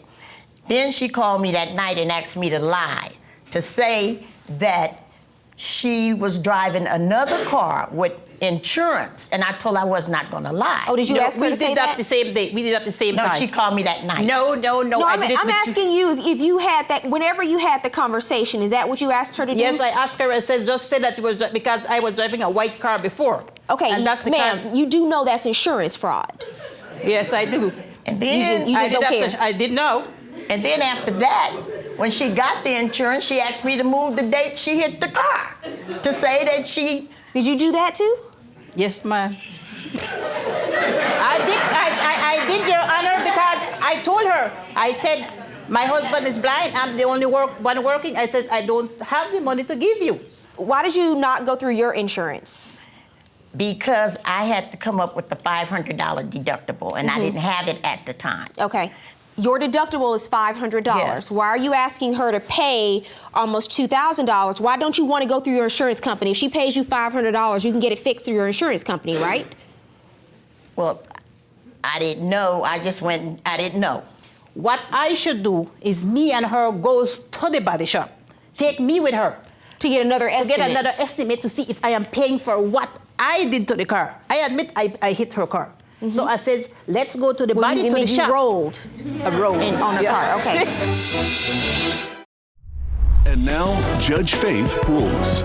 Then she called me that night and asked me to lie, to say that she was driving another car with insurance, and I told her I was not going to lie. Oh, did you ask her to say that? We did that the same day. We did that the same time. No, she called me that night. No. I'm asking you if you had that, whenever you had the conversation, is that what you asked her to do? Yes, I asked her. I said, just say that it was because I was driving a white car before. Okay, and that's the ma'am, you do know that's insurance fraud. Yes, I do. And then you just don't care. I did know. And then after that, when she got the insurance, she asked me to move the date she hit the car, to say that she... Did you do that too? Yes, ma'am. I did, Your Honor, because I told her, I said, my husband is blind, I'm the only one working. I said, I don't have the money to give you. Why did you not go through your insurance? Because I had to come up with the $500 deductible, and I didn't have it at the time. Okay. Your deductible is $500. Yes. Why are you asking her to pay almost $2,000? Why don't you want to go through your insurance company? If she pays you $500, you can get it fixed through your insurance company, right? Well, I didn't know. I just went, I didn't know. What I should do is me and her goes to the body shop. Take me with her. To get another estimate. To get another estimate to see if I am paying for what I did to the car. I admit I hit her car. So I says, let's go to the body to the shop. You rolled. I rolled. On her car, okay. And now, Judge Faith rules.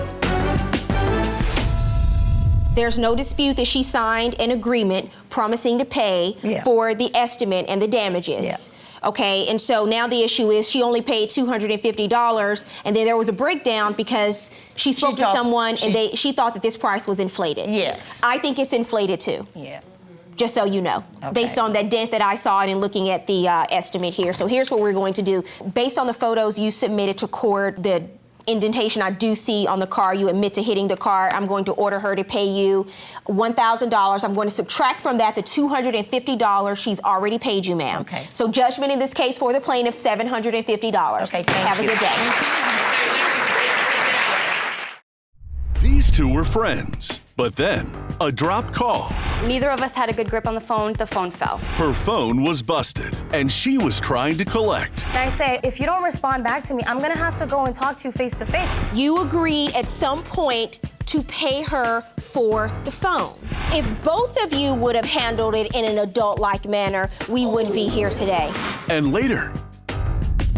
There's no dispute that she signed an agreement promising to pay for the estimate and the damages. Okay, and so now the issue is she only paid $250, and then there was a breakdown because she spoke to someone and she thought that this price was inflated. Yes. I think it's inflated too. Yeah. Just so you know, based on that dent that I saw and looking at the estimate here. So here's what we're going to do. Based on the photos you submitted to court, the indentation I do see on the car, you admit to hitting the car. I'm going to order her to pay you $1,000. I'm going to subtract from that the $250 she's already paid you, ma'am. Okay. So judgment in this case for the plaintiff, $750. Okay, Have a good day. These two were friends, but then a dropped call. Neither of us had a good grip on the phone fell. Her phone was busted, and she was trying to collect. I say, if you don't respond back to me, I'm gonna have to go and talk to you face to face. You agreed at some point to pay her for the phone. If both of you would have handled it in an adult-like manner, we wouldn't be here today. And later,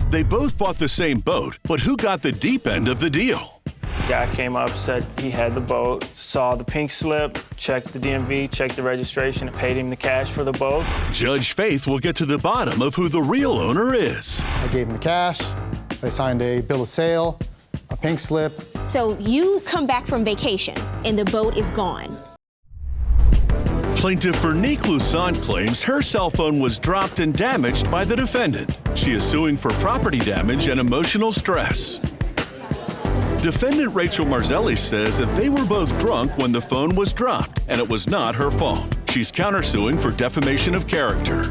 they both bought the same boat, but who got the deep end of the deal? Guy came up, said he had the boat, saw the pink slip, checked the DMV, checked the registration, and paid him the cash for the boat. Judge Faith will get to the bottom of who the real owner is. I gave him the cash, they signed a bill of sale, a pink slip. So you come back from vacation and the boat is gone. Plaintiff Vernique Lusant claims her cell phone was dropped and damaged by the defendant. She is suing for property damage and emotional stress. Defendant Rachel Marzelli says that they were both drunk when the phone was dropped, and it was not her fault. She's countersuing for defamation of character.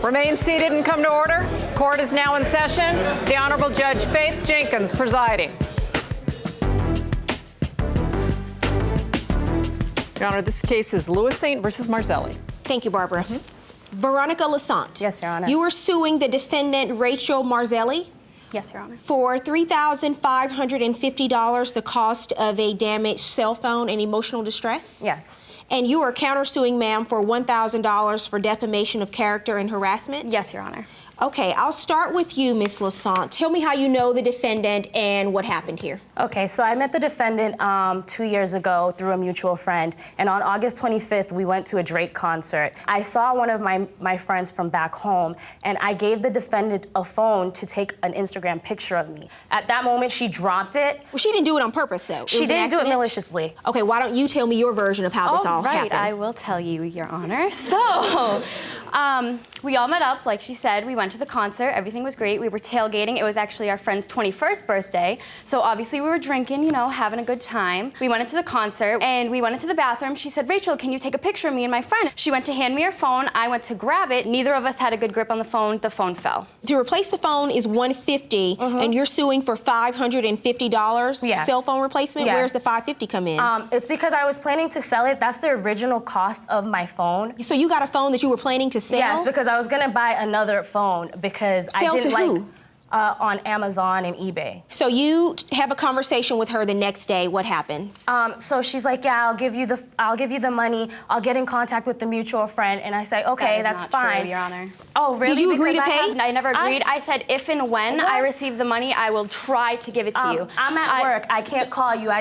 Remain seated and come to order. Court is now in session. The Honorable Judge Faith Jenkins presiding. Your Honor, this case is Louis Saint versus Marzelli. Thank you, Barbara. Veronica Lusant. Yes, Your Honor. You are suing the defendant Rachel Marzelli Yes, Your Honor. for $3,550, the cost of a damaged cell phone and emotional distress? Yes. And you are countersuing, ma'am, for $1,000 for defamation of character and harassment? Yes, Your Honor. Okay, I'll start with you, Ms. Lusant. Tell me how you know the defendant and what happened here. Okay, so I met the defendant 2 years ago through a mutual friend, and on August 25th, we went to a Drake concert. I saw one of my friends from back home, and I gave the defendant a phone to take an Instagram picture of me. At that moment, she dropped it. Well, she didn't do it on purpose, though. She didn't do it maliciously. Okay, why don't you tell me your version of how this all happened? I will tell you, Your Honor. So, we all met up, like she said. We went to the concert. Everything was great. We were tailgating. It was actually our friend's 21st birthday. So obviously we were drinking, you know, having a good time. We went into the concert and we went into the bathroom. She said, Rachel, can you take a picture of me and my friend? She went to hand me her phone. I went to grab it. Neither of us had a good grip on the phone. The phone fell. To replace the phone is $150, and you're suing for $550 Yes. cell phone replacement? Yes. Where's the $550 come in? It's because I was planning to sell it. That's the original cost of my phone. So you got a phone that you were planning to sell? Yes, because I was gonna buy another phone because Sell I didn't to like who? On Amazon and eBay. So you have a conversation with her the next day. What happens? So she's like, yeah, I'll give you the money. I'll get in contact with the mutual friend, and I say, okay, That is that's not fine. true, Your Honor. Oh, really? Did you agree to pay? I never agreed. I said if and when I receive the money, I will try to give it to you. I'm at work. I can't call you.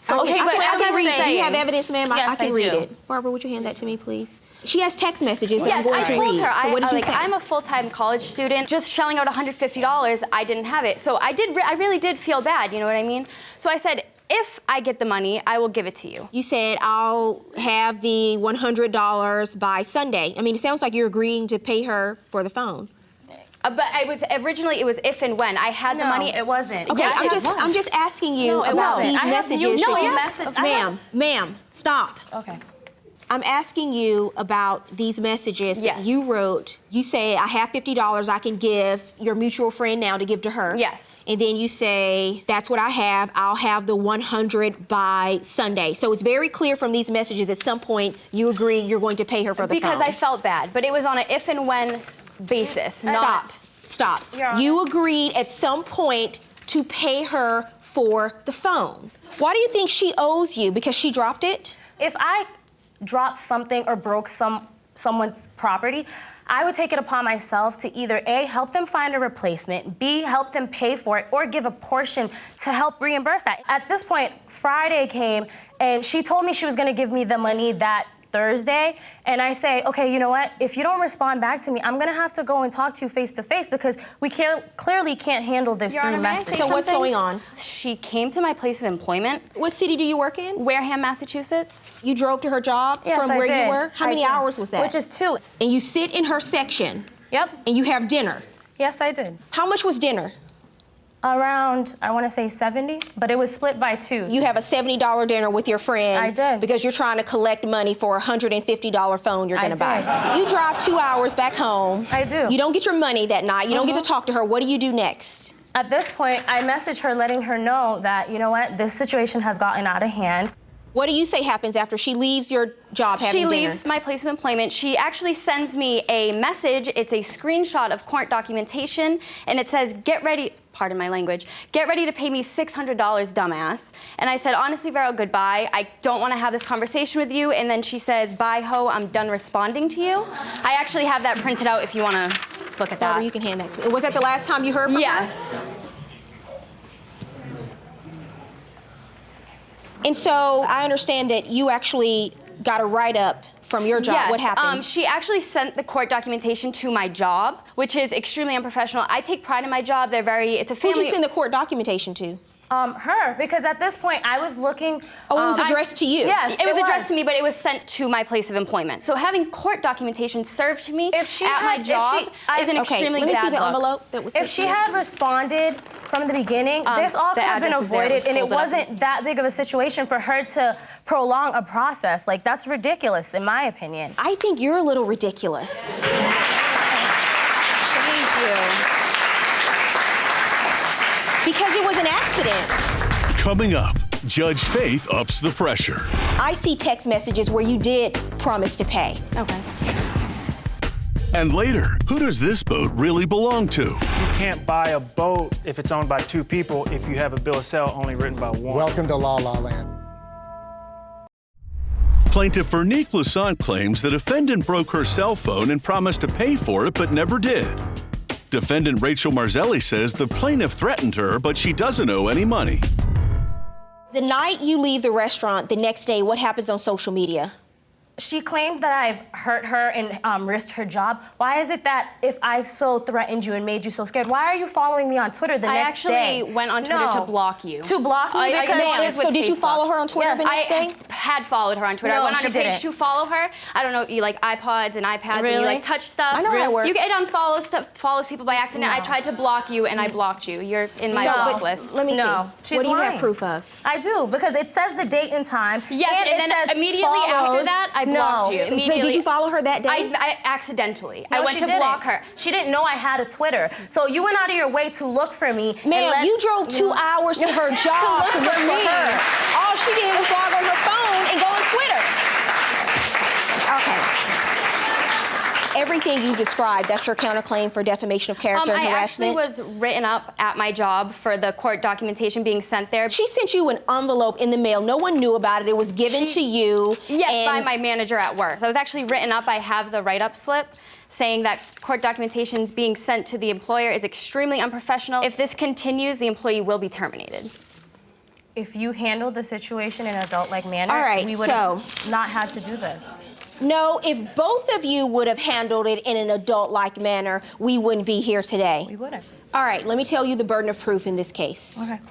So Okay, I but as can I'm read it. Do you saying- have evidence, ma'am? Yes, I can I read do. it. Barbara, would you hand that to me, please? She has text messages that Yes, I'm going I to told read. her. So what did you say? I'm a full-time college student. Just shelling out $150, I didn't have it. So I really did feel bad. You know what I mean? So I said, if I get the money, I will give it to you. You said, I'll have the $100 by Sunday. I mean, it sounds like you're agreeing to pay her for the phone. But originally it was if and when I had the money. It wasn't. Okay, Yes, I'm just asking you about these messages. No, Ma'am, stop. Okay. I'm asking you about these messages that you wrote. You say, I have $50 I can give your mutual friend now to give to her. Yes. And then you say, that's what I have. I'll have the 100 by Sunday. So it's very clear from these messages at some point you agree you're going to pay her for the phone. Because I felt bad, but it was on an if and when basis. Stop. You agreed at some point to pay her for the phone. Why do you think she owes you? Because she dropped it? If I dropped something or broke someone's property, I would take it upon myself to either A, help them find a replacement, B, help them pay for it, or give a portion to help reimburse that. At this point, Friday came and she told me she was gonna give me the money that Thursday, and I say, okay, you know what? If you don't respond back to me, I'm gonna have to go and talk to you face to face because we clearly can't handle this through message. So what's going on? She came to my place of employment. What city do you work in? Wareham, Massachusetts. You drove to her job Yes, from I where did. you were? How many hours was that? Which is 2. And you sit in her section? Yep. And you have dinner? Yes, I did. How much was dinner? Around, I want to say 70, but it was split by 2. You have a $70 dinner with your friend. I did. Because you're trying to collect money for a $150 phone you're gonna buy. You drive 2 hours back home. I do. You don't get your money that night. You don't get to talk to her. What do you do next? At this point, I message her letting her know that, you know what, this situation has gotten out of hand. What do you say happens after she leaves your job having She dinner? leaves my place of employment. She actually sends me a message. It's a screenshot of court documentation, and it says, get ready, pardon my language, get ready to pay me $600, dumbass. And I said, honestly, Vero, goodbye. I don't want to have this conversation with you. And then she says, bye, ho, I'm done responding to you. I actually have that printed out if you want to look at that. You can hand that to me. Was that the last time you heard from her? Yes. And so I understand that you actually got a write-up from your job. Yes, What happened? she actually sent the court documentation to my job, which is extremely unprofessional. I take pride in my job. It's a family. Who'd you send the court documentation to? Her, because at this point I was looking. Oh, it was addressed to you? Yes, it was addressed to me, but it was sent to my place of employment. So having court documentation served to me my job is an extremely bad Let me see the look. envelope that was If she had responded from the beginning, this all could have been avoided, and it wasn't that big of a situation for her to prolong a process. Like, that's ridiculous, in my opinion. I think you're a little ridiculous. Thank you. Because it was an accident. Coming up, Judge Faith ups the pressure. I see text messages where you did promise to pay. Okay. And later, who does this boat really belong to? You can't buy a boat if it's owned by 2 people if you have a bill of sale only written by 1. Welcome to La La Land. Plaintiff Vernique Lusant claims the defendant broke her cell phone and promised to pay for it but never did. Defendant Rachel Marzelli says the plaintiff threatened her, but she doesn't owe any money. The night you leave the restaurant, the next day, what happens on social media? She claimed that I've hurt her and risked her job. Why is it that if I so threatened you and made you so scared, why are you following me on Twitter the next day? I actually went on Twitter to block you. To block me? So did you follow her on Twitter the next day? I had followed her on Twitter. No, I went on she a page didn't. to follow her. I don't know, you like iPods and iPads and you Really? like touch stuff. I know how it works. You get unfollow stuff, follows people by accident. No. I tried to block you and I blocked you. You're in my No. block But list. Let me No, see. she's What do you lying. have proof of? I do, because it says the date and time. Yes, and it then says immediately after follows. that, I blocked you. So did you follow her that day? I accidentally. No, I went she to didn't. block her. She didn't know I had a Twitter. So you went out of your way to look for me. Ma'am, you drove 2 hours to her job to look for her. All she did was log on her phone and go on Twitter. Okay. Everything you described, that's your counterclaim for defamation of character and harassment? I actually was written up at my job for the court documentation being sent there. She sent you an envelope in the mail. No one knew about it. It was given to you. Yes, by my manager at work. So I was actually written up. I have the write-up slip saying that court documentation is being sent to the employer is extremely unprofessional. If this continues, the employee will be terminated. If you handled the situation in an adult-like manner, All right, we would have not had to do this. No, if both of you would have handled it in an adult-like manner, we wouldn't be here today. We wouldn't. All right, let me tell you the burden of proof in this case. Okay.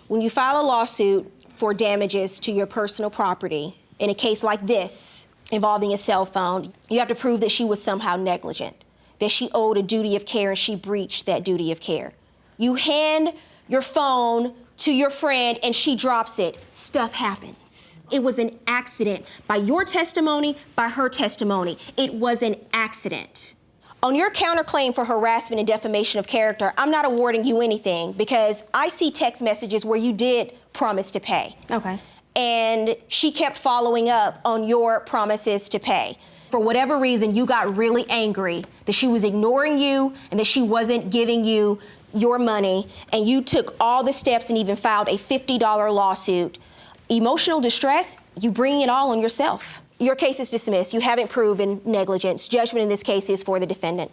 When you file a lawsuit for damages to your personal property, in a case like this, involving a cell phone, you have to prove that she was somehow negligent, that she owed a duty of care and she breached that duty of care. You hand your phone to your friend and she drops it. Stuff happens. It was an accident. By your testimony, by her testimony, it was an accident. On your counterclaim for harassment and defamation of character, I'm not awarding you anything because I see text messages where you did promise to pay. Okay. And she kept following up on your promises to pay. For whatever reason, you got really angry that she was ignoring you and that she wasn't giving you your money, and you took all the steps and even filed a $50 lawsuit. Emotional distress, you bring it all on yourself. Your case is dismissed. You haven't proven negligence. Judgment in this case is for the defendant.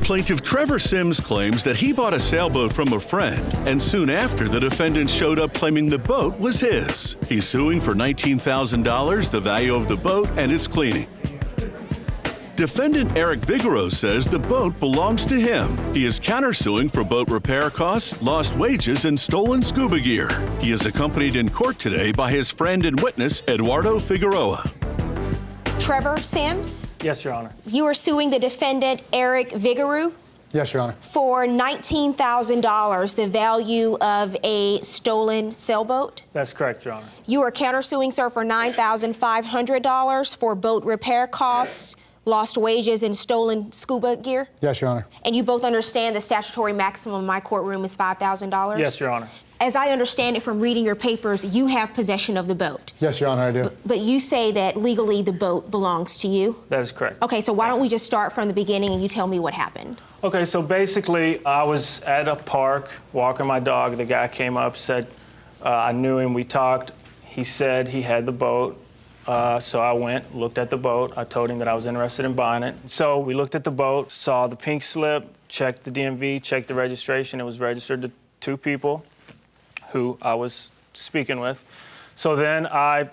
Plaintiff Trevor Sims claims that he bought a sailboat from a friend, and soon after, the defendant showed up claiming the boat was his. He's suing for $19,000, the value of the boat, and its cleaning. Defendant Eric Vigoro says the boat belongs to him. He is countersuing for boat repair costs, lost wages, and stolen scuba gear. He is accompanied in court today by his friend and witness, Eduardo Figueroa. Trevor Sims? Yes, Your Honor. You are suing the defendant, Eric Vigoro, Yes, Your Honor. for $19,000, the value of a stolen sailboat. That's correct, Your Honor. You are countersuing, sir, for $9,500 for boat repair costs, lost wages, and stolen scuba gear. Yes, Your Honor. And you both understand the statutory maximum in my courtroom is $5,000? Yes, Your Honor. As I understand it from reading your papers, you have possession of the boat. Yes, Your Honor, I do. But you say that legally the boat belongs to you? That is correct. Okay, so why don't we just start from the beginning and you tell me what happened? Okay, so basically, I was at a park walking my dog. The guy came up, said, I knew him, we talked. He said he had the boat. So I went, looked at the boat. I told him that I was interested in buying it. So we looked at the boat, saw the pink slip, checked the DMV, checked the registration. It was registered to 2 people who I was speaking with. So then I,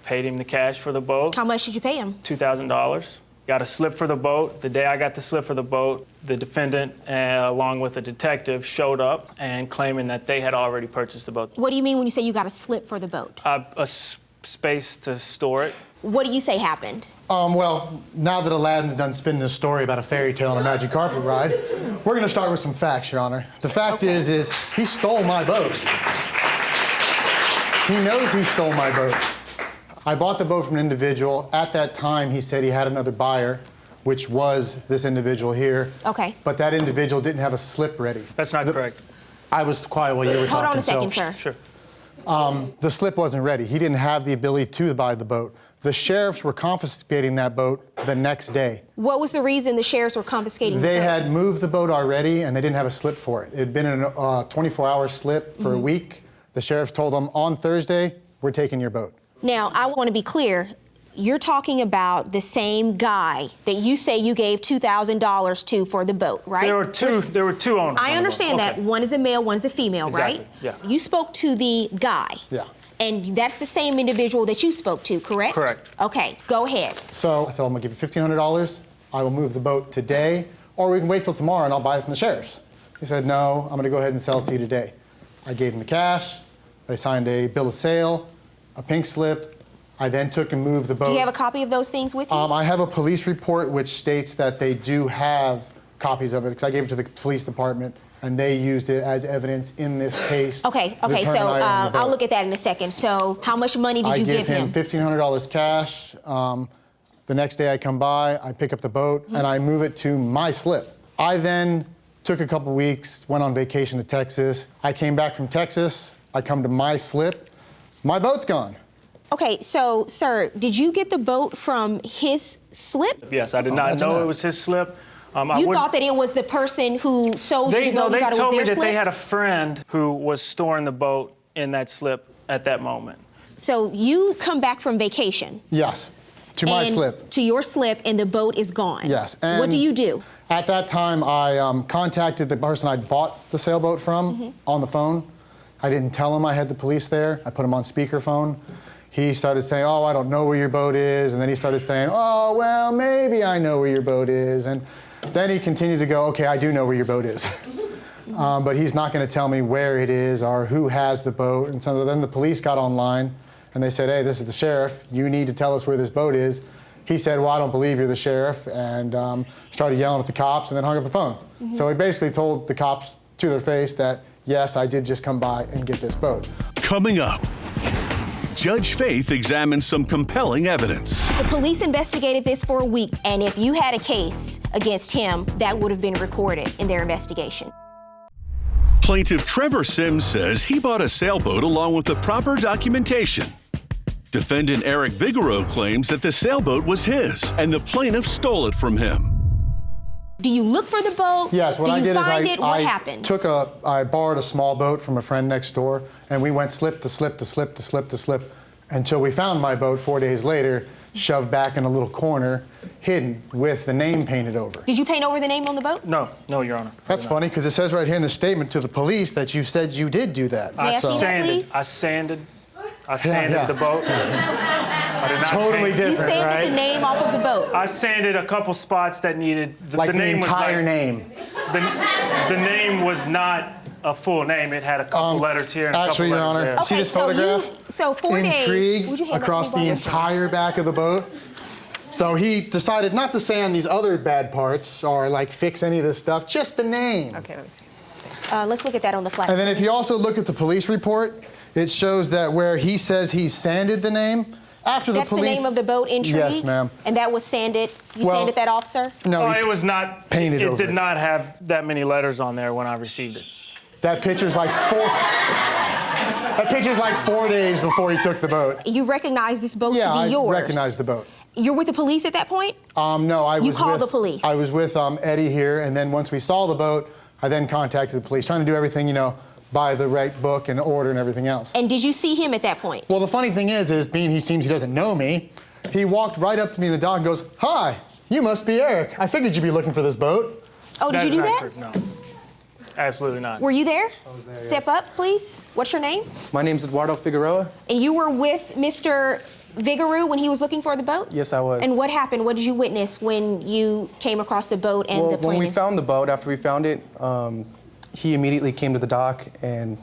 paid him the cash for the boat. How much did you pay him? $2,000. Got a slip for the boat. The day I got the slip for the boat, the defendant, along with a detective, showed up and claiming that they had already purchased the boat. What do you mean when you say you got a slip for the boat? Space to store it. What do you say happened? Well, now that Aladdin's done spinning a story about a fairy tale and a magic carpet ride, we're going to start with some facts, Your Honor. The fact is he stole my boat. He knows he stole my boat. I bought the boat from an individual. At that time, he said he had another buyer, which was this individual here. Okay. But that individual didn't have a slip ready. That's not correct. I was quiet while you were talking. Hold on a second, sir. Sure. The slip wasn't ready. He didn't have the ability to buy the boat. The sheriffs were confiscating that boat the next day. What was the reason the sheriffs were confiscating the boat? They had moved the boat already, and they didn't have a slip for it. It had been in a 24-hour slip for a week. The sheriffs told them, on Thursday, we're taking your boat. Now, I want to be clear. You're talking about the same guy that you say you gave $2,000 to for the boat, right? There were two owners. I understand that. One is a male, one's a female, Exactly. right? Yeah. You spoke to the guy. Yeah. And that's the same individual that you spoke to, correct? Correct. Okay, go ahead. So I told him, I'll give you $1,500. I will move the boat today, or we can wait till tomorrow and I'll buy it from the sheriffs. He said, no, I'm going to go ahead and sell it to you today. I gave him the cash. They signed a bill of sale, a pink slip. I then took and moved the boat. Do you have a copy of those things with you? I have a police report which states that they do have copies of it, because I gave it to the police department, and they used it as evidence in this case. Okay, to determine so I own the boat. I'll look at that in a second. So how much money did you give him? I gave him $1,500 cash. The next day I come by, I pick up the boat, and I move it to my slip. I then took a couple weeks, went on vacation to Texas. I came back from Texas. I come to my slip. My boat's gone. Okay, so, sir, did you get the boat from his slip? Yes, I did not know it was his slip. You thought that it was the person who sold you the boat? They you thought it was told me their that slip? they had a friend who was storing the boat in that slip at that moment. So you come back from vacation. Yes, to my slip. To your slip, and the boat is gone. Yes. What do you do? At that time, I contacted the person I bought the sailboat from on the phone. I didn't tell him I had the police there. I put him on speakerphone. He started saying, oh, I don't know where your boat is. And then he started saying, oh, well, maybe I know where your boat is. And then he continued to go, okay, I do know where your boat is. But he's not going to tell me where it is or who has the boat. And so then the police got online and they said, hey, this is the sheriff. You need to tell us where this boat is. He said, well, I don't believe you're the sheriff, and started yelling at the cops and then hung up the phone. So he basically told the cops to their face that, yes, I did just come by and get this boat. Coming up, Judge Faith examines some compelling evidence. The police investigated this for a week, and if you had a case against him, that would have been recorded in their investigation. Plaintiff Trevor Sims says he bought a sailboat along with the proper documentation. Defendant Eric Vigoro claims that the sailboat was his and the plaintiff stole it from him. Do you look for the boat? Yes, what I did is what happened? I borrowed a small boat from a friend next door, and we went slip to slip to slip to slip to slip until we found my boat 4 days later, shoved back in a little corner, hidden with the name painted over. Did you paint over the name on the boat? No, Your Honor. That's funny, because it says right here in the statement to the police that you said you did do that. May I see that, please? I sanded the boat. I did not totally paint. different, You sanded right? the name off of the boat. I sanded a couple spots that needed Like the name entire was name. The name was not a full name. It had a couple letters here and Actually, a Your couple Honor, letters see Okay, this so photograph? so 4 days. Intrigue Would you hand that to across me, the brother? entire back of the boat. So he decided not to sand these other bad parts or like fix any of this stuff, just the name. Okay, let me see. Let's look at that on the flat And then screen. if you also look at the police report, it shows that where he says he sanded the name, after the That's police... the name of the boat, Intrigue? Yes, ma'am. And that was sanded, you Well, sanded that off, sir? No, it was not painted It over did it. not have that many letters on there when I received it. That picture's like 4 days before he took the boat. You recognize this boat Yeah, to I be yours? recognize the boat. You're with the police at that point? No, I was You called with, the police? I was with Eddie here, and then once we saw the boat, I then contacted the police, trying to do everything, by the right book and order and everything else. And did you see him at that point? Well, the funny thing is being he seems he doesn't know me, he walked right up to me in the dock and goes, "Hi, you must be Eric. I figured you'd be looking for this boat." Oh, did you do that? No, absolutely not. Were you there? I was there, Step up, please. What's your name? My name's Eduardo Figueroa. And you were with Mr. Vigoro when he was looking for the boat? Yes, I was. And what happened? What did you witness when you came across the boat and the when we plaintiff? found the boat, after we found it, he immediately came to the dock and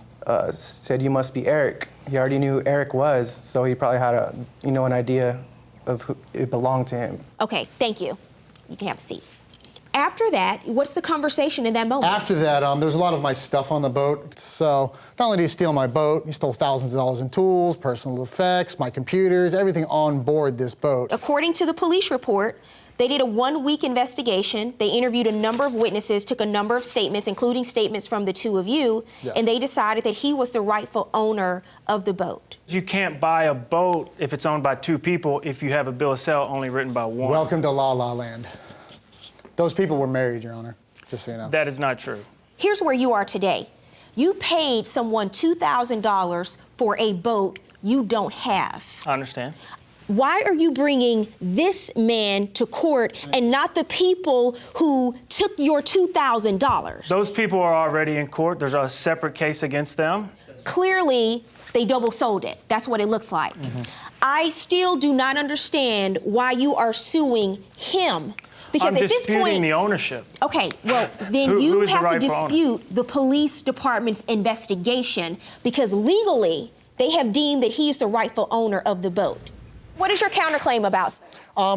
said, "You must be Eric." He already knew Eric was, so he probably had an idea of who it belonged to him. Okay, thank you. You can have a seat. After that, what's the conversation in that moment? After that, there was a lot of my stuff on the boat. So not only did he steal my boat, he stole thousands of dollars in tools, personal effects, my computers, everything on board this boat. According to the police report, they did a 1-week investigation. They interviewed a number of witnesses, took a number of statements, including statements from the two of you, Yes. and they decided that he was the rightful owner of the boat. You can't buy a boat if it's owned by 2 people if you have a bill of sale only written by 1. Welcome to La La Land. Those people were married, Your Honor, just so you know. That is not true. Here's where you are today. You paid someone $2,000 for a boat you don't have. I understand. Why are you bringing this man to court and not the people who took your $2,000? Those people are already in court. There's a separate case against them. Clearly, they double sold it. That's what it looks like. I still do not understand why you are suing him. Because I'm at this disputing point, the ownership. okay, well, then Who you is the have to rightful owner? dispute the police department's investigation because legally, they have deemed that he is the rightful owner of the boat. What is your counterclaim about?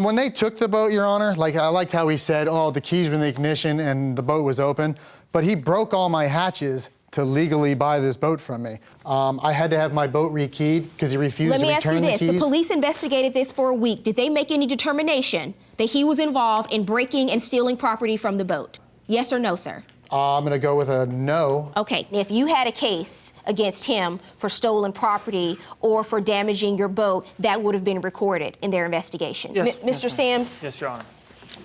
When they took the boat, Your Honor, I liked how he said, oh, the keys were in the ignition and the boat was open, but he broke all my hatches to legally buy this boat from me. I had to have my boat rekeyed because he refused to return the keys. Let me ask you this. The police investigated this for a week. Did they make any determination that he was involved in breaking and stealing property from the boat? Yes or no, sir? I'm going to go with a no. Okay, if you had a case against him for stolen property or for damaging your boat, that would have been recorded in their investigation. Yes, Mr. Sims? Yes, Your Honor.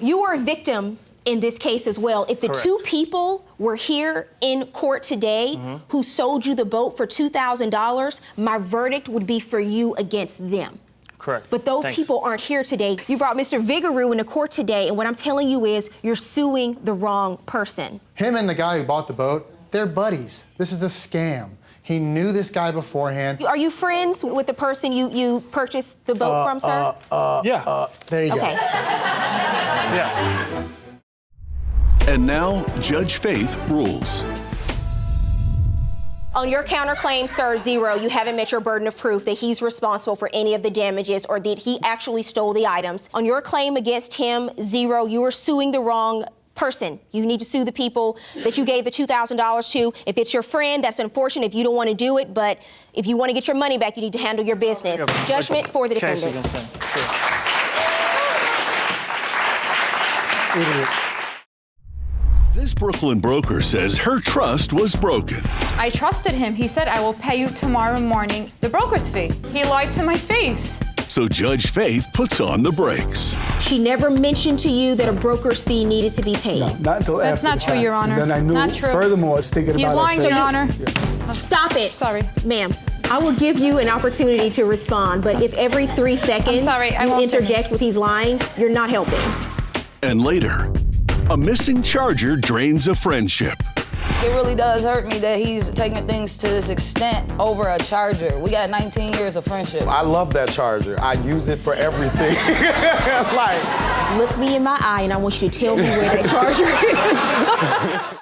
You are a victim in this case as well. If the Correct. 2 people were here in court today who sold you the boat for $2,000, my verdict would be for you against them. Correct. But those Thanks. people aren't here today. You brought Mr. Vigoro into court today, and what I'm telling you is you're suing the wrong person. Him and the guy who bought the boat, they're buddies. This is a scam. He knew this guy beforehand. Are you friends with the person you purchased the boat from, sir? Yeah. There you Okay. go. Yeah. And now, Judge Faith rules. On your counterclaim, sir, 0, you haven't met your burden of proof that he's responsible for any of the damages or that he actually stole the items. On your claim against him, 0, you are suing the wrong person. You need to sue the people that you gave the $2,000 to. If it's your friend, that's unfortunate if you don't want to do it, but if you want to get your money back, you need to handle your business. Judgment for the Case defendant. against him. Sure. This Brooklyn broker says her trust was broken. I trusted him. He said, I will pay you tomorrow morning the broker's fee. He lied to my face. So Judge Faith puts on the brakes. She never mentioned to you that a broker's fee needed to be paid. No, not until That's after not the true, fact. Your Honor. And then I knew, Not true. furthermore, I was thinking He's about lying, it. Your Honor. Stop it. Sorry. Ma'am, I will give you an opportunity to respond, but if every 3 seconds sorry, I you won't interject with he's lying, you're not helping. And later, a missing charger drains a friendship. It really does hurt me that he's taking things to this extent over a charger. We got 19 years of friendship. I love that charger. I use it for everything. Like, look me in my eye and I want you to tell me where that charger is.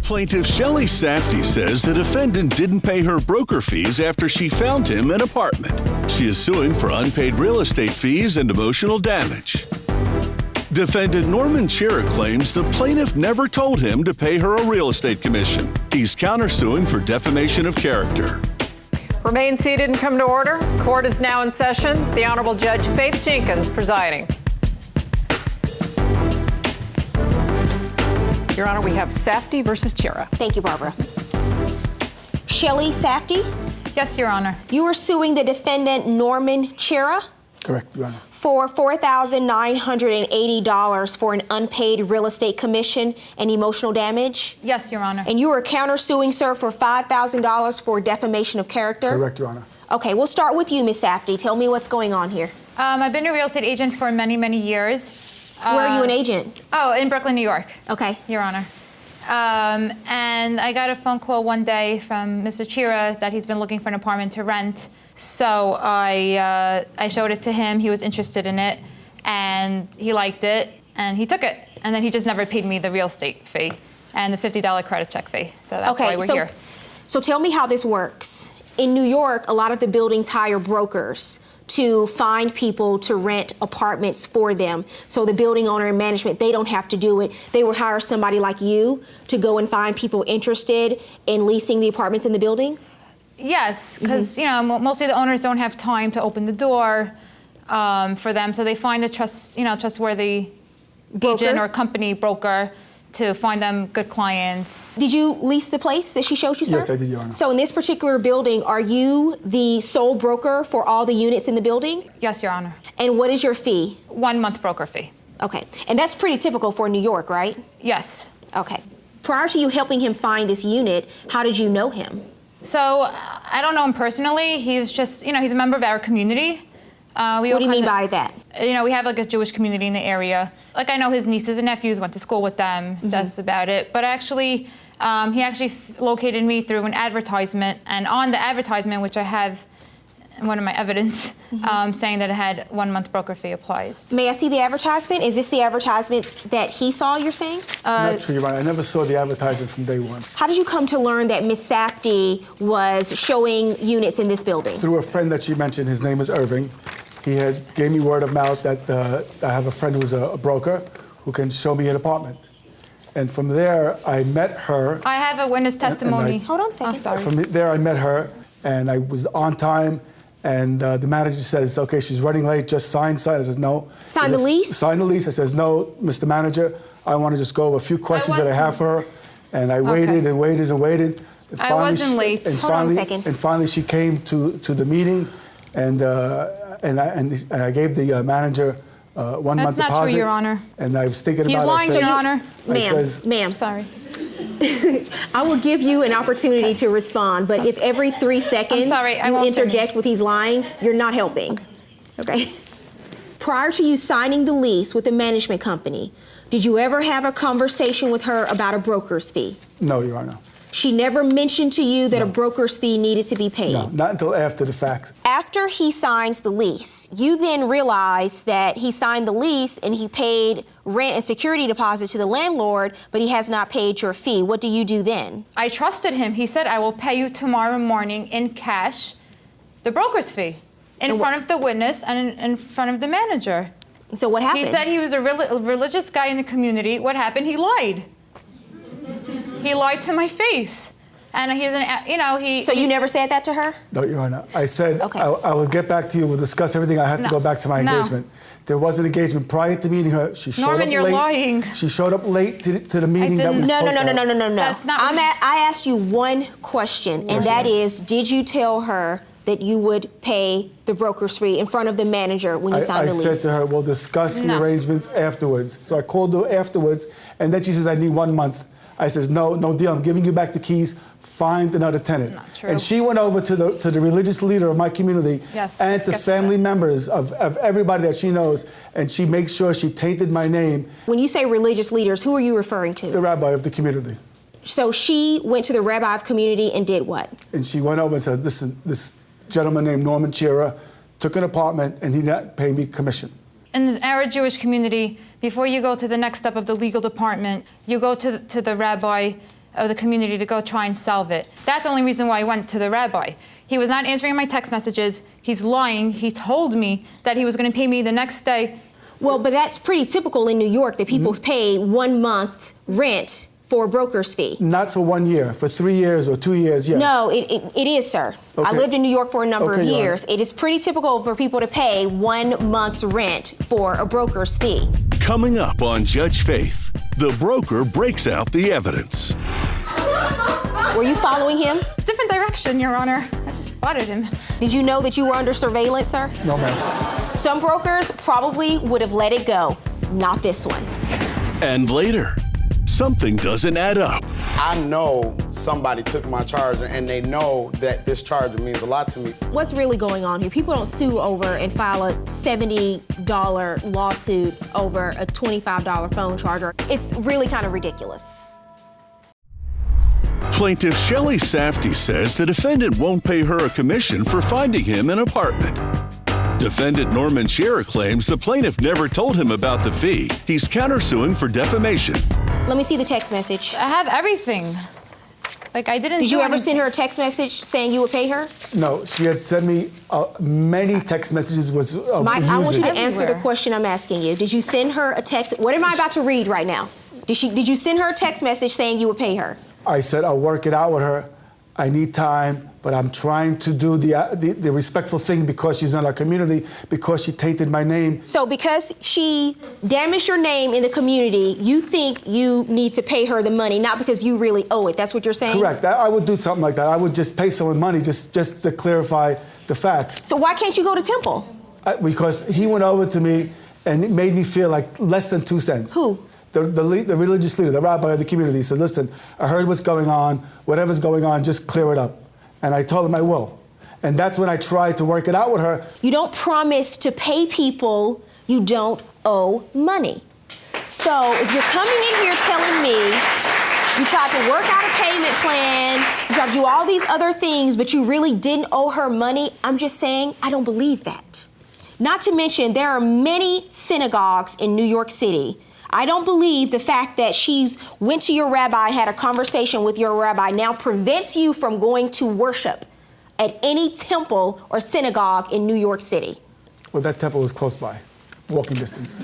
Plaintiff Shelley Safdie says the defendant didn't pay her broker fees after she found him an apartment. She is suing for unpaid real estate fees and emotional damage. Defendant Norman Chira claims the plaintiff never told him to pay her a real estate commission. He's countersuing for defamation of character. Remain seated and come to order. Court is now in session. The Honorable Judge Faith Jenkins presiding. Your Honor, we have Safdie versus Chira. Thank you, Barbara. Shelley Safdie? Yes, Your Honor. You are suing the defendant Norman Chira? Correct, Your Honor. For $4,980 for an unpaid real estate commission and emotional damage? Yes, Your Honor. And you are countersuing, sir, for $5,000 for defamation of character? Correct, Your Honor. Okay, we'll start with you, Ms. Safdie. Tell me what's going on here. I've been a real estate agent for many, many years. Where are you an agent? Oh, in Brooklyn, New York. Okay. Your Honor. And I got a phone call one day from Mr. Chira that he's been looking for an apartment to rent. So I showed it to him. He was interested in it, and he liked it, and he took it. And then he just never paid me the real estate fee and the $50 credit check fee. So that's why we're here. So tell me how this works. In New York, a lot of the buildings hire brokers to find people to rent apartments for them. So the building owner and management, they don't have to do it. They will hire somebody like you to go and find people interested in leasing the apartments in the building? Yes, because mostly the owners don't have time to open the door for them, so they find a trustworthy agent or company broker to find them good clients. Did you lease the place that she showed you, sir? Yes, I did, Your Honor. So in this particular building, are you the sole broker for all the units in the building? Yes, Your Honor. And what is your fee? 1 month broker fee. Okay, and that's pretty typical for New York, right? Yes. Okay. Prior to you helping him find this unit, how did you know him? So I don't know him personally. He's just, he's a member of our community. What do you mean by that? We have like a Jewish community in the area. Like I know his nieces and nephews, went to school with them. That's about it. But actually, he actually located me through an advertisement, and on the advertisement, which I have one of my evidence, saying that it had 1 month broker fee applies. May I see the advertisement? Is this the advertisement that he saw, you're saying? Not true, Your Honor. I never saw the advertisement from day one. How did you come to learn that Ms. Safdie was showing units in this building? Through a friend that she mentioned, his name is Irving. He gave me word of mouth that I have a friend who's a broker who can show me an apartment. And from there, I met her. I have a witness testimony. Hold on a second. Oh, sorry. From there, I met her, and I was on time. And the manager says, okay, she's running late, just sign. I says, no. Sign the lease? Sign the lease. I says, no, Mr. Manager, I want to just go over a few questions that I have for her. And I waited and waited and waited. And I wasn't late. Hold on a second. And finally, she came to the meeting, and I gave the manager 1 month deposit. That's not true, Your Honor. And I was thinking about it. He's lying, Your Honor. Ma'am. Sorry. I will give you an opportunity to respond, but if every 3 seconds you interject with he's lying, you're not helping. Okay? Prior to you signing the lease with the management company, did you ever have a conversation with her about a broker's fee? No, Your Honor. She never mentioned to you that a broker's fee needed to be paid? No, not until after the facts. After he signs the lease, you then realize that he signed the lease and he paid rent and security deposit to the landlord, but he has not paid your fee. What do you do then? I trusted him. He said, I will pay you tomorrow morning in cash the broker's fee in front of the witness and in front of the manager. So what happened? He said he was a religious guy in the community. What happened? He lied. He lied to my face. And he's an, So you never said that to her? No, Your Honor. I said Okay. I will get back to you. We'll discuss everything. I have to No. go back to my No. engagement. There was an engagement prior to meeting her. She showed Norman, up you're late. lying. She showed up late to the meeting that was No. supposed to happen. No. That's not I asked you one question, and that is, did you tell her that you would pay the broker's fee in front of the manager when you signed the lease? I said to her, we'll discuss the No. arrangements afterwards. So I called her afterwards, and then she says, I need 1 month. I says, no deal. I'm giving you back the keys. Find another tenant. Not true. And she went over to the religious leader of my community Yes, and let's to get to family members of everybody that she knows, and she makes sure she tainted my name. When you say religious leaders, who are you referring to? The rabbi of the community. So she went to the rabbi of community and did what? And she went over and said, listen, this gentleman named Norman Chira took an apartment and he did not pay me commission. In our Jewish community, before you go to the next step of the legal department, you go to the rabbi of the community to go try and solve it. That's the only reason why I went to the rabbi. He was not answering my text messages. He's lying. He told me that he was going to pay me the next day. Well, but that's pretty typical in New York that people pay 1 month rent for a broker's fee. Not for 1 year, for 3 years or 2 years, yes. No, it is, sir. I Okay. lived in New York for a number of Okay, Your Honor. years. It is pretty typical for people to pay 1 month's rent for a broker's fee. Coming up on Judge Faith, the broker breaks out the evidence. Were you following him? Different direction, Your Honor. I just spotted him. Did you know that you were under surveillance, sir? No, ma'am. Some brokers probably would have let it go. Not this one. And later, something doesn't add up. I know somebody took my charger and they know that this charger means a lot to me. What's really going on here? People don't sue over and file a $70 lawsuit over a $25 phone charger. It's really kind of ridiculous. Plaintiff Shelley Safdie says the defendant won't pay her a commission for finding him an apartment. Defendant Norman Scherer claims the plaintiff never told him about the fee. He's countersuing for defamation. Let me see the text message. I have everything. Like, I didn't Did you do ever anything. send her a text message saying you would pay her? No, she had sent me many text messages was Mike, I want you to Everywhere. answer the question I'm asking you. Did you send her a text? What am I about to read right now? Did you send her a text message saying you would pay her? I said, I'll work it out with her. I need time, but I'm trying to do the respectful thing because she's in our community, because she tainted my name. So because she damaged your name in the community, you think you need to pay her the money, not because you really owe it. That's what you're saying? Correct. I would do something like that. I would just pay someone money just to clarify the facts. So why can't you go to Temple? Because he went over to me and it made me feel like less than 2 cents. Who? The religious leader, the rabbi of the community, says, listen, I heard what's going on. Whatever's going on, just clear it up. And I told him I will. And that's when I tried to work it out with her. You don't promise to pay people you don't owe money. So if you're coming in here telling me you tried to work out a payment plan, you tried to do all these other things, but you really didn't owe her money, I'm just saying I don't believe that. Not to mention, there are many synagogues in New York City. I don't believe the fact that she's went to your rabbi and had a conversation with your rabbi now prevents you from going to worship at any temple or synagogue in New York City. Well, that temple was close by, walking distance.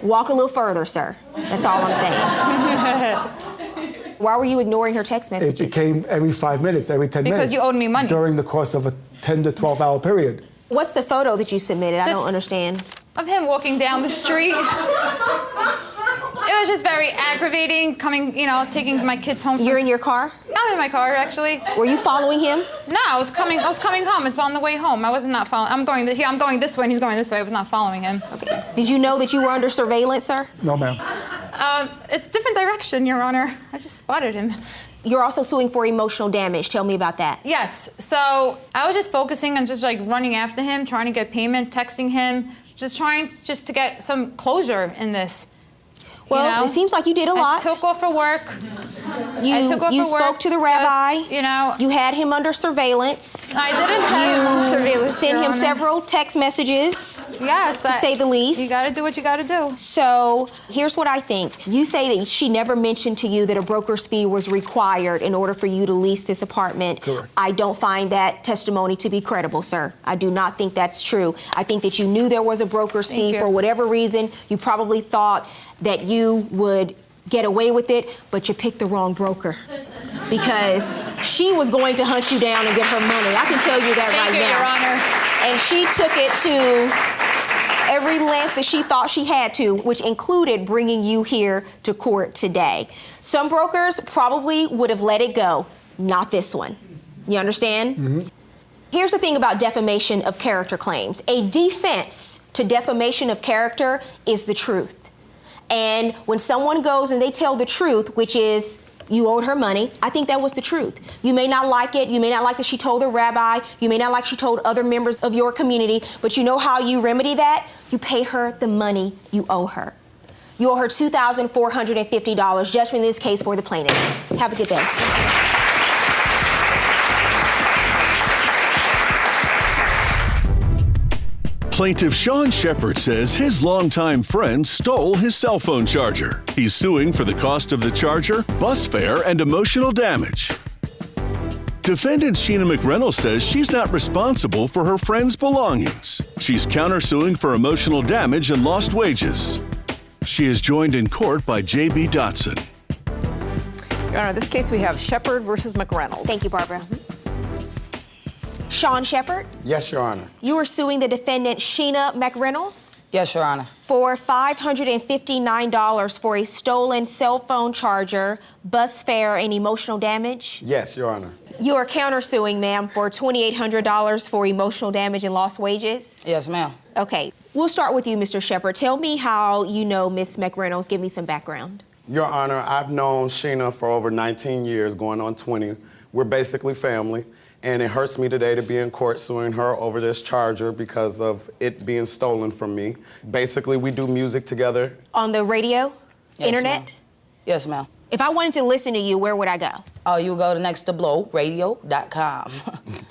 Walk a little further, sir. That's all I'm saying. Why were you ignoring her text messages? It became every 5 minutes, every 10 minutes. Because you owed me money. During the course of a 10 to 12 hour period. What's the photo that you submitted? I don't understand. Of him walking down the street. It was just very aggravating, taking my kids home. You're in your car? I'm in my car, actually. Were you following him? No, I was coming home. It's on the way home. I was not following. I'm going this way, and he's going this way. I was not following him. Okay. Did you know that you were under surveillance, sir? No, ma'am. It's a different direction, Your Honor. I just spotted him. You're also suing for emotional damage. Tell me about that. Yes. So I was just focusing on just running after him, trying to get payment, texting him, just trying to get some closure in this. Well, you know? it seems like you did a lot. I took off for work. You spoke to the rabbi. Just, you know. You had him under surveillance. I didn't have him under surveillance, Sent Your him Honor. several text messages. Yes. To say the least. You gotta do what you gotta do. So here's what I think. You say that she never mentioned to you that a broker's fee was required in order for you to lease this apartment. Correct. I don't find that testimony to be credible, sir. I do not think that's true. I think that you knew there was a broker's fee for whatever reason. You probably thought that you would get away with it, but you picked the wrong broker because she was going to hunt you down and get her money. I can tell you that Thank right you, now. Your Honor. And she took it to every length that she thought she had to, which included bringing you here to court today. Some brokers probably would have let it go, not this one. You understand? Mm-hmm. Here's the thing about defamation of character claims. A defense to defamation of character is the truth. And when someone goes and they tell the truth, which is you owed her money, I think that was the truth. You may not like it. You may not like that she told the rabbi. You may not like she told other members of your community. But you know how you remedy that? You pay her the money you owe her. You owe her $2,450, judgment in this case for the plaintiff. Have a good day. Plaintiff Sean Shepard says his longtime friend stole his cell phone charger. He's suing for the cost of the charger, bus fare, and emotional damage. Defendant Sheena McReynolds says she's not responsible for her friend's belongings. She's countersuing for emotional damage and lost wages. She is joined in court by J.B. Dotson. Your Honor, this case we have Shepard versus McReynolds. Thank you, Barbara. Sean Shepard, Yes, Your Honor. you are suing the defendant Sheena McReynolds Yes, Your Honor. for $559 for a stolen cell phone charger, bus fare, and emotional damage. Yes, Your Honor. You are countersuing, ma'am, for $2,800 for emotional damage and lost wages. Yes, ma'am. Okay, we'll start with you, Mr. Shepard. Tell me how you know Miss McReynolds. Give me some background. Your Honor, I've known Sheena for over 19 years, going on 20. We're basically family. And it hurts me today to be in court suing her over this charger because of it being stolen from me. Basically, we do music together. On the radio? Yes, Internet? ma'am. Yes, ma'am. If I wanted to listen to you, where would I go? Oh, you go to nexttoblowradio.com.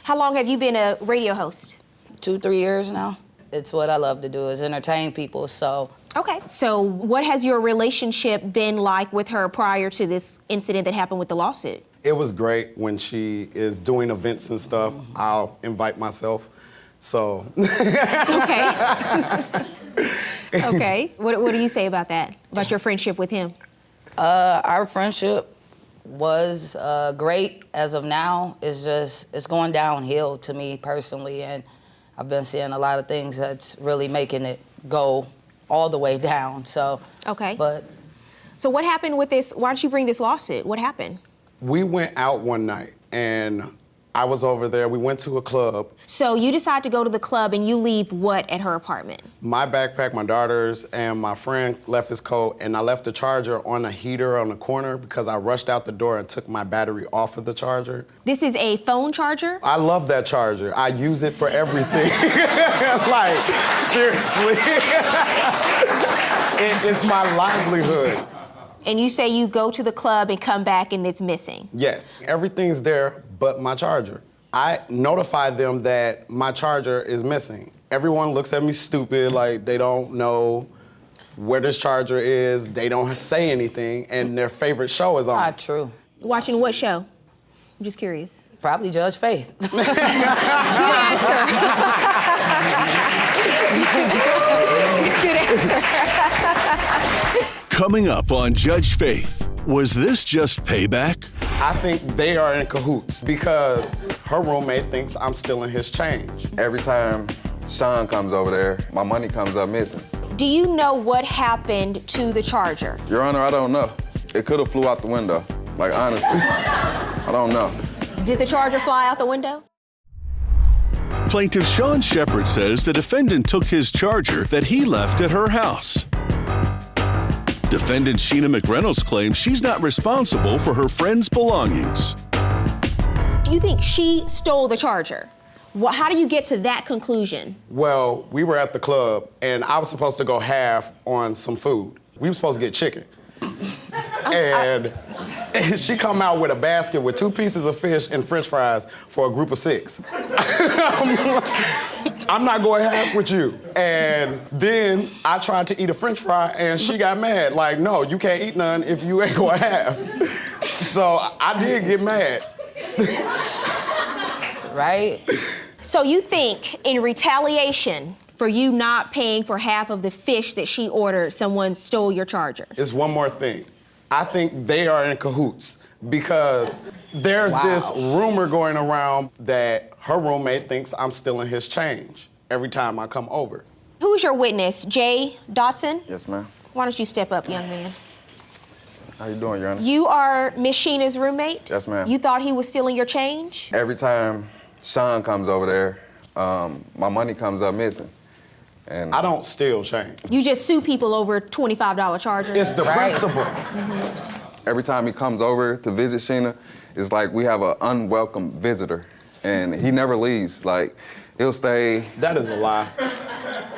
How long have you been a radio host? 2-3 years now. It's what I love to do, is entertain people, so. Okay. So what has your relationship been like with her prior to this incident that happened with the lawsuit? It was great. When she is doing events and stuff, I'll invite myself. So. Okay. Okay. What do you say about that? About your friendship with him? Our friendship was great as of now. It's going downhill to me personally, and I've been seeing a lot of things that's really making it go all the way down, so. Okay. But. So what happened with this? Why did you bring this lawsuit? What happened? We went out one night, and I was over there. We went to a club. So you decide to go to the club and you leave what at her apartment? My backpack, my daughter's, and my friend left his coat, and I left the charger on a heater on the corner because I rushed out the door and took my battery off of the charger. This is a phone charger? I love that charger. I use it for everything. Like, seriously. It's my livelihood. And you say you go to the club and come back and it's missing? Yes, everything's there but my charger. I notified them that my charger is missing. Everyone looks at me stupid, like they don't know where this charger is. They don't say anything, and their favorite show is on. Not true. Watching what show? I'm just curious. Probably Judge Faith. Good answer. Good answer. Coming up on Judge Faith, was this just payback? I think they are in cahoots because her roommate thinks I'm stealing his change. Every time Sean comes over there, my money comes up missing. Do you know what happened to the charger? Your Honor, I don't know. It could have flew out the window. Like, honestly, I don't know. Did the charger fly out the window? Plaintiff Sean Shepard says the defendant took his charger that he left at her house. Defendant Sheena McReynolds claims she's not responsible for her friend's belongings. You think she stole the charger? How do you get to that conclusion? Well, we were at the club, and I was supposed to go half on some food. We were supposed to get chicken. And she come out with a basket with 2 pieces of fish and french fries for a group of 6. I'm not going half with you. And then I tried to eat a french fry and she got mad. Like, no, you can't eat none if you ain't going half. So I did get mad. Right? So you think in retaliation for you not paying for half of the fish that she ordered, someone stole your charger? It's one more thing. I think they are in cahoots because there's this rumor going around that her roommate thinks I'm stealing his change every time I come over. Who's your witness? Jay Dotson? Yes, ma'am. Why don't you step up, young man? How you doing, Your Honor? You are Miss Sheena's roommate? Yes, ma'am. You thought he was stealing your change? Every time Sean comes over there, my money comes up missing. And I don't steal change. You just sue people over $25 charges? It's the principle. every time he comes over to visit Sheena, it's like we have an unwelcome visitor. And he never leaves. Like, he'll stay. That is a lie.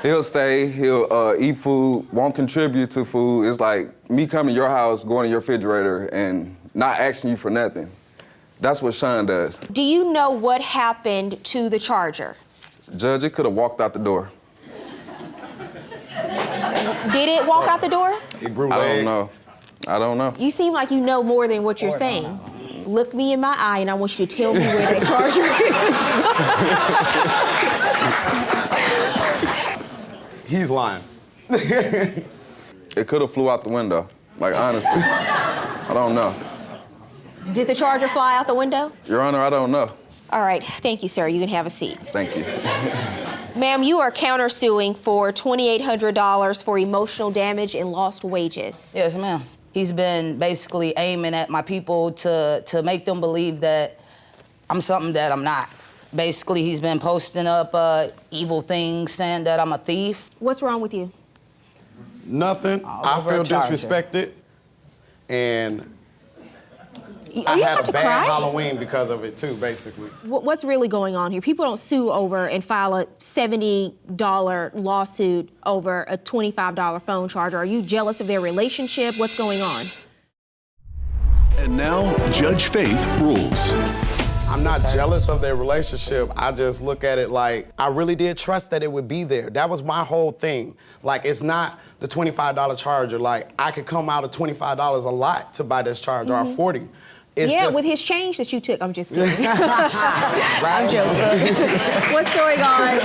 He'll stay, he'll eat food, won't contribute to food. It's like me coming to your house, going to your refrigerator, and not asking you for nothing. That's what Sean does. Do you know what happened to the charger? Judge, it could have walked out the door. Did it walk out the door? It grew legs. I don't know. You seem like you know more than what you're saying. Look me in my eye and I want you to tell me where that charger is. He's lying. It could have flew out the window. Like, honestly, I don't know. Did the charger fly out the window? Your Honor, I don't know. All right, thank you, sir. You can have a seat. Thank you. Ma'am, you are countersuing for $2,800 for emotional damage and lost wages. Yes, ma'am. He's been basically aiming at my people to make them believe that I'm something that I'm not. Basically, he's been posting up evil things, saying that I'm a thief. What's wrong with you? Nothing. I feel disrespected, and I had a bad Halloween because of it too, basically. What's really going on here? People don't sue over and file a $70 lawsuit over a $25 phone charger. Are you jealous of their relationship? What's going on? And now, Judge Faith rules. I'm not jealous of their relationship. I just look at it like, I really did trust that it would be there. That was my whole thing. Like, it's not the $25 charger. Like, I could come out of $25 a lot to buy this charger, or $40. It's yeah, just, with his change that you took. I'm just kidding. I'm joking. What's going on?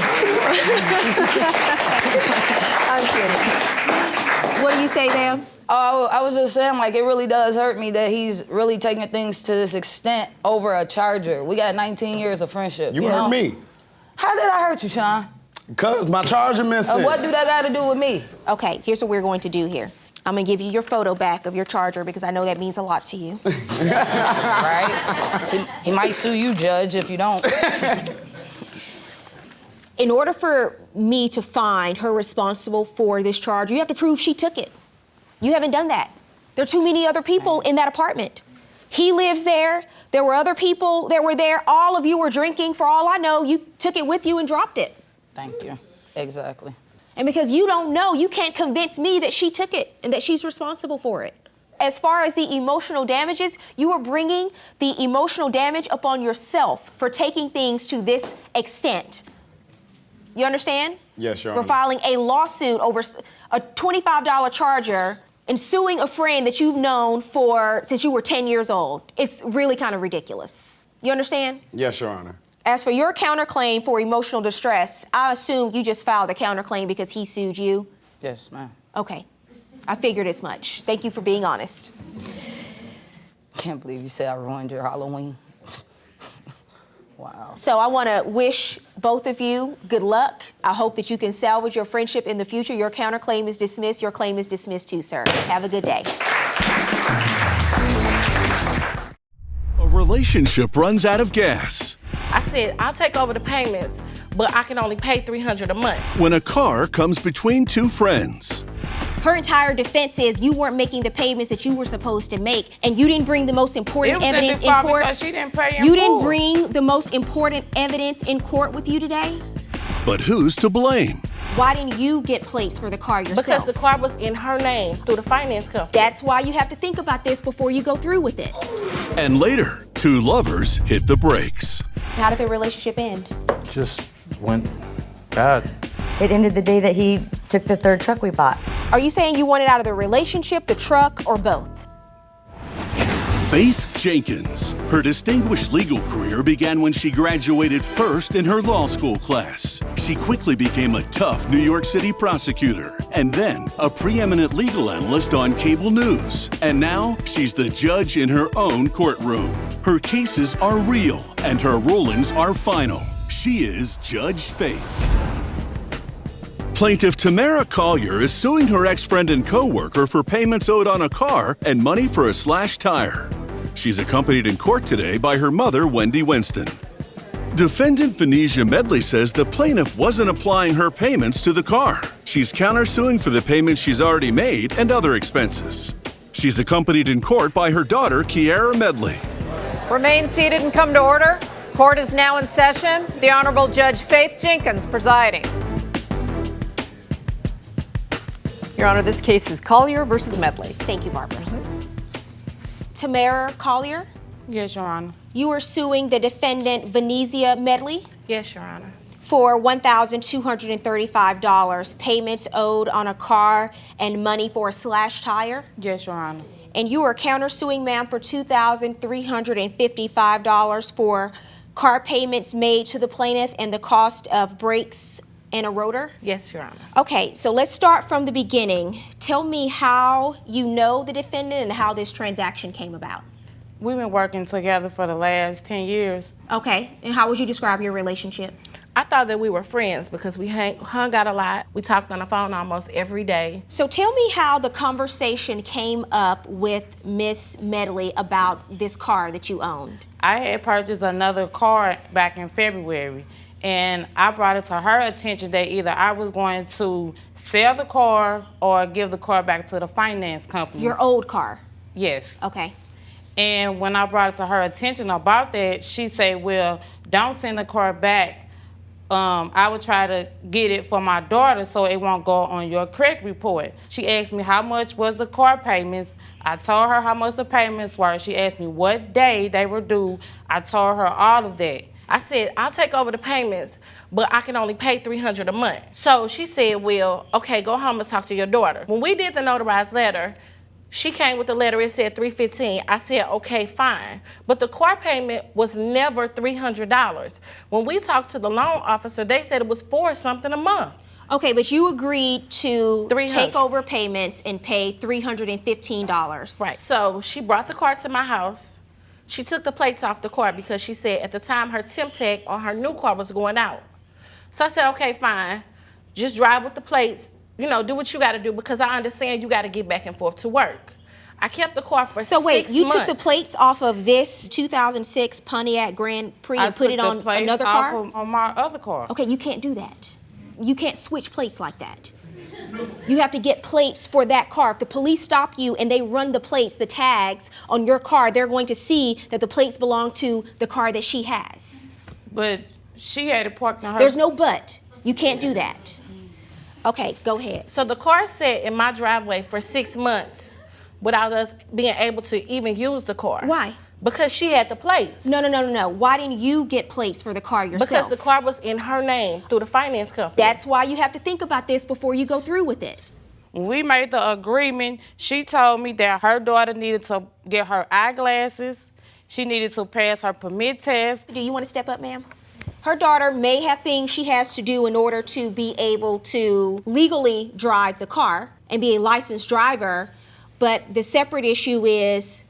I'm kidding. What do you say, ma'am? I was just saying, like, it really does hurt me that he's really taking things to this extent over a charger. We got 19 years of friendship. You hurt me. How did I hurt you, Sean? Because my charger missing. What do that got to do with me? Okay, here's what we're going to do here. I'm gonna give you your photo back of your charger because I know that means a lot to you. Right? He might sue you, Judge, if you don't. In order for me to find her responsible for this charge, you have to prove she took it. You haven't done that. There are too many other people in that apartment. He lives there. There were other people that were there. All of you were drinking. For all I know, you took it with you and dropped it. Thank you. Exactly. And because you don't know, you can't convince me that she took it and that she's responsible for it. As far as the emotional damages, you are bringing the emotional damage upon yourself for taking things to this extent. You understand? Yes, Your We're Honor. filing a lawsuit over a $25 charger and suing a friend that you've known since you were 10 years old. It's really kind of ridiculous. You understand? Yes, Your Honor. As for your counterclaim for emotional distress, I assume you just filed a counterclaim because he sued you? Yes, ma'am. Okay. I figured as much. Thank you for being honest. Can't believe you said I ruined your Halloween. Wow. So I want to wish both of you good luck. I hope that you can salvage your friendship in the future. Your counterclaim is dismissed. Your claim is dismissed too, sir. Have a good day. A relationship runs out of gas. I said, I'll take over the payments, but I can only pay $300 a month. When a car comes between two friends. Her entire defense is you weren't making the payments that you were supposed to make, and you didn't bring the most important evidence in court. Because she didn't pay you didn't bring the most important evidence in court with you today? But who's to blame? Why didn't you get plates for the car yourself? Because the car was in her name through the finance company. That's why you have to think about this before you go through with it. And later, two lovers hit the brakes. How did their relationship end? Just went bad. It ended the day that he took the third truck we bought. Are you saying you wanted out of the relationship, the truck, or both? Faith Jenkins. Her distinguished legal career began when she graduated first in her law school class. She quickly became a tough New York City prosecutor and then a preeminent legal analyst on cable news. And now she's the judge in her own courtroom. Her cases are real and her rulings are final. She is Judge Faith. Plaintiff Tamara Collier is suing her ex-friend and co-worker for payments owed on a car and money for a slashed tire. She's accompanied in court today by her mother, Wendy Winston. Defendant Venetia Medley says the plaintiff wasn't applying her payments to the car. She's countersuing for the payments she's already made and other expenses. She's accompanied in court by her daughter, Kiara Medley. Remain seated and come to order. Court is now in session. The Honorable Judge Faith Jenkins presiding. Your Honor, this case is Collier versus Medley. Thank you, Barbara. Tamara Collier? Yes, Your Honor. You are suing the defendant, Venetia Medley? Yes, Your Honor. For $1,235, payments owed on a car and money for a slashed tire? Yes, Your Honor. And you are countersuing, ma'am, for $2,355 for car payments made to the plaintiff and the cost of brakes and a rotor? Yes, Your Honor. Okay, so let's start from the beginning. Tell me how you know the defendant and how this transaction came about. We've been working together for the last 10 years. Okay, and how would you describe your relationship? I thought that we were friends because we hung out a lot. We talked on the phone almost every day. So tell me how the conversation came up with Miss Medley about this car that you owned. I had purchased another car back in February, and I brought it to her attention that either I was going to sell the car or give the car back to the finance company. Your old car? Yes. Okay. And when I brought it to her attention about that, she said, well, don't send the car back. I would try to get it for my daughter so it won't go on your credit report. She asked me how much was the car payments. I told her how much the payments were. She asked me what day they were due. I told her all of that. I said, I'll take over the payments, but I can only pay $300 a month. So she said, well, okay, go home and talk to your daughter. When we did the notarized letter, she came with the letter, it said $315. I said, okay, fine. But the car payment was never $300. When we talked to the loan officer, they said it was $4-something a month. Okay, but you agreed to $300. take over payments and pay $315. Right, so she brought the car to my house. She took the plates off the car because she said at the time her temp tag on her new car was going out. So I said, okay, fine. Just drive with the plates. You know, do what you got to do because I understand you got to get back and forth to work. I kept the car for 6 months. So wait, you took the plates off of this 2006 Pontiac Grand Prix and put it on another car? On my other car. Okay, you can't do that. You can't switch plates like that. You have to get plates for that car. If the police stop you and they run the plates, the tags on your car, they're going to see that the plates belong to the car that she has. But she had it parked on her. There's no but. You can't do that. Okay, go ahead. So the car sat in my driveway for 6 months without us being able to even use the car. Why? Because she had the plates. No. Why didn't you get plates for the car yourself? Because the car was in her name through the finance company. That's why you have to think about this before you go through with it. When we made the agreement, she told me that her daughter needed to get her eyeglasses. She needed to pass her permit test. Do you want to step up, ma'am? Her daughter may have things she has to do in order to be able to legally drive the car and be a licensed driver, but the separate issue is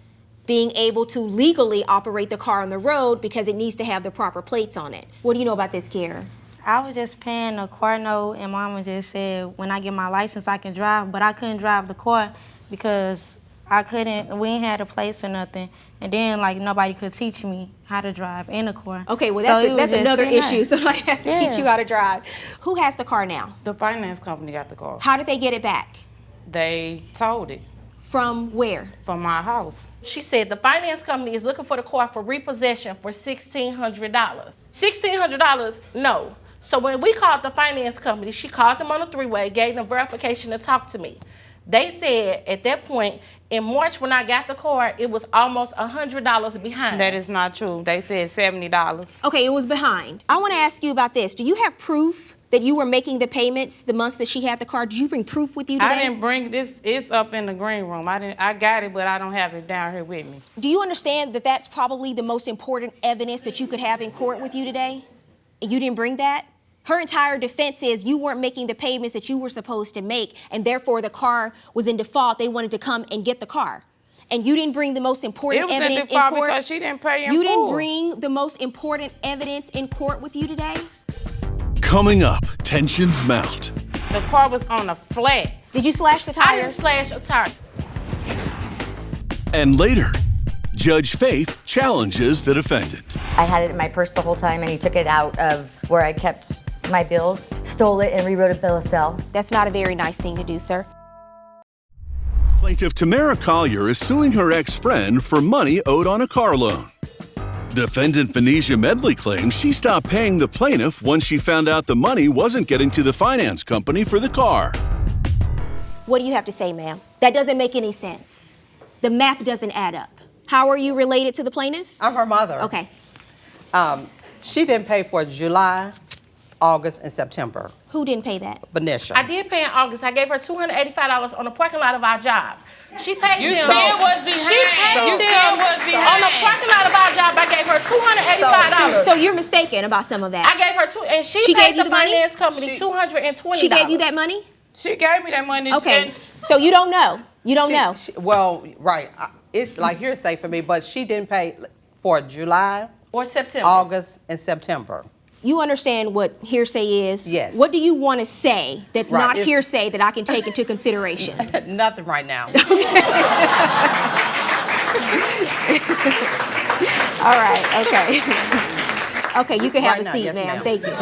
being able to legally operate the car on the road because it needs to have the proper plates on it. What do you know about this, Kiara? I was just paying a car note, and Mama just said when I get my license I can drive, but I couldn't drive the car because we ain't had a place or nothing. And then, like, nobody could teach me how to drive in a car. Okay, well, that's another issue. Somebody has to teach you how to drive. Who has the car now? The finance company got the car. How did they get it back? They told it. From where? From my house. She said the finance company is looking for the car for repossession for $1,600. $1,600? No. So when we called the finance company, she called them on a three-way, gave them verification to talk to me. They said at that point, in March when I got the car, it was almost $100 behind. That is not true. They said $70. Okay, it was behind. I want to ask you about this. Do you have proof that you were making the payments the months that she had the car? Did you bring proof with you today? I didn't bring this. It's up in the green room. I got it, but I don't have it down here with me. Do you understand that that's probably the most important evidence that you could have in court with you today? And you didn't bring that? Her entire defense is you weren't making the payments that you were supposed to make, and therefore the car was in default. They wanted to come and get the car. And you didn't bring the most important evidence in court. Because she didn't pay in You full. didn't bring the most important evidence in court with you today? Coming up, tensions mount. The car was on a flat. Did you slash the I tires? didn't slash a tire. And later, Judge Faith challenges the defendant. I had it in my purse the whole time, and he took it out of where I kept my bills, stole it, and rewrote a bill of sale. That's not a very nice thing to do, sir. Plaintiff Tamara Collier is suing her ex-friend for money owed on a car loan. Defendant Venetia Medley claims she stopped paying the plaintiff once she found out the money wasn't getting to the finance company for the car. What do you have to say, ma'am? That doesn't make any sense. The math doesn't add up. How are you related to the plaintiff? I'm her mother. Okay. She didn't pay for July, August, and September. Who didn't pay that? Venetia. I did pay in August. I gave her $285 on the parking lot of our job. She paid You them. still was behind. She paid You them still was behind. on the parking lot of our job. I gave her $285. So you're mistaken about some of that. I gave her and she She paid gave you the the money? finance company $220. She gave you that money? She gave me that money. Okay. So you don't know. You don't know. Well, right. It's like hearsay for me, but she didn't pay for July, or September, August, and September. You understand what hearsay is? Yes. What do you want to say that's Right, not it's- hearsay that I can take into consideration? Nothing right now. All right, okay. Okay, you can have Right a now, seat, yes, ma'am. ma'am. Thank you.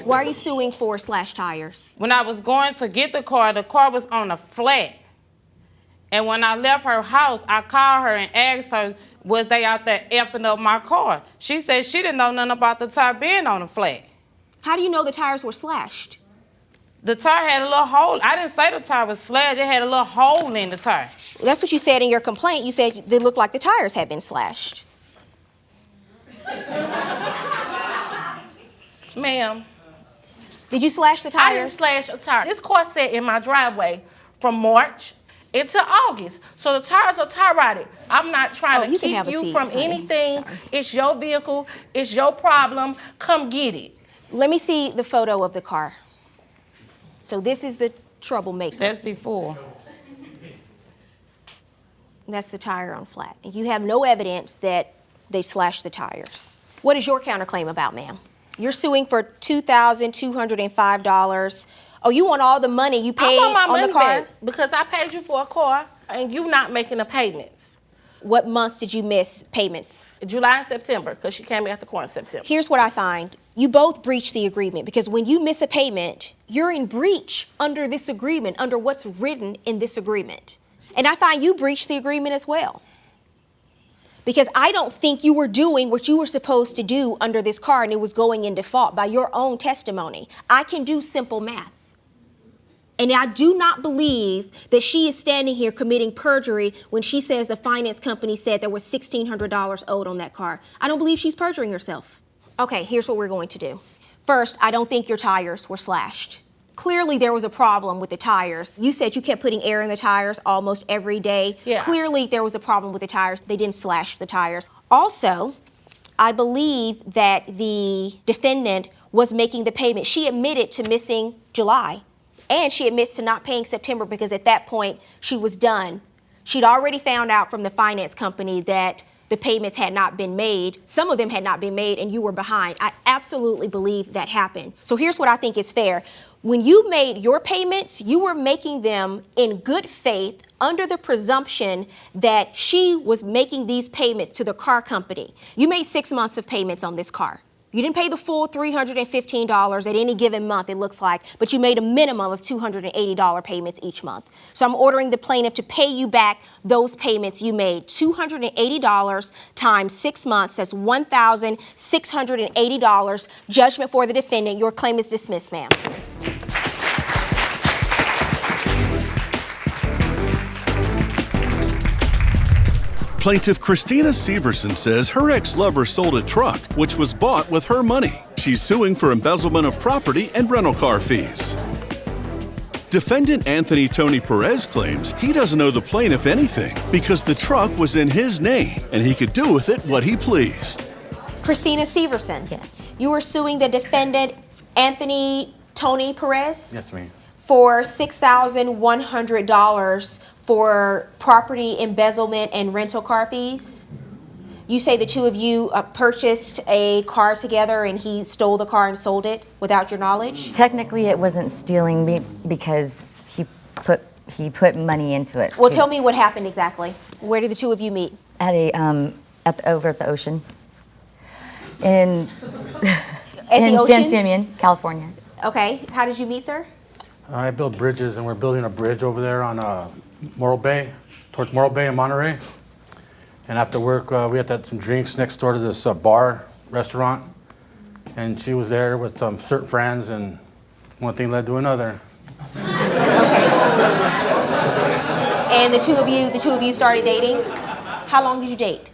Why are you suing for slash tires? When I was going to get the car was on a flat. And when I left her house, I called her and asked her, was they out there effing up my car? She said she didn't know nothing about the tire being on a flat. How do you know the tires were slashed? The tire had a little hole. I didn't say the tire was slashed. It had a little hole in the tire. That's what you said in your complaint. You said they looked like the tires had been slashed. Ma'am. Did you slash the I didn't tires? slash a tire. This car sat in my driveway from March into August. So the tires are tie rotted. I'm not trying you to can have keep a you seat, from honey. anything. It's your vehicle. It's your problem. Come get it. Let me see the photo of the car. So this is the troublemaker. That's before. That's the tire on flat. And you have no evidence that they slashed the tires. What is your counterclaim about, ma'am? You're suing for $2,205. Oh, you want all the money you paid I want my on money the car? back because I paid you for a car and you not making the payments. What months did you miss payments? July and September, because she came at the car in September. Here's what I find. You both breached the agreement because when you miss a payment, you're in breach under this agreement, under what's written in this agreement. And I find you breached the agreement as well. Because I don't think you were doing what you were supposed to do under this car and it was going in default by your own testimony. I can do simple math. And I do not believe that she is standing here committing perjury when she says the finance company said there was $1,600 owed on that car. I don't believe she's perjuring herself. Okay, here's what we're going to do. First, I don't think your tires were slashed. Clearly, there was a problem with the tires. You said you kept putting air in the tires almost every day. Yeah. Clearly, there was a problem with the tires. They didn't slash the tires. Also, I believe that the defendant was making the payment. She admitted to missing July, and she admits to not paying September because at that point, she was done. She'd already found out from the finance company that the payments had not been made. Some of them had not been made, and you were behind. I absolutely believe that happened. So here's what I think is fair. When you made your payments, you were making them in good faith under the presumption that she was making these payments to the car company. You made 6 months of payments on this car. You didn't pay the full $315 at any given month, it looks like, but you made a minimum of $280 payments each month. So I'm ordering the plaintiff to pay you back those payments you made. $280 times 6 months, that's $1,680. Judgment for the defendant. Your claim is dismissed, ma'am. Plaintiff Christina Severson says her ex-lover sold a truck, which was bought with her money. She's suing for embezzlement of property and rental car fees. Defendant Anthony Tony Perez claims he doesn't owe the plaintiff anything because the truck was in his name and he could do with it what he pleased. Christina Severson. Yes. You were suing the defendant Anthony Tony Perez? Yes, ma'am. For $6,100 for property embezzlement and rental car fees. You say the two of you purchased a car together and he stole the car and sold it without your knowledge? Technically, it wasn't stealing me because he put money into it. Well, tell me what happened exactly. Where did the two of you meet? At over at the ocean in the San ocean? Simeon, California. Okay, how did you meet, sir? I build bridges, and we're building a bridge over there on Morro Bay, towards Morro Bay in Monterey. And after work, we had to have some drinks next door to this bar restaurant. And she was there with certain friends, and one thing led to another. And the two of you started dating? How long did you date?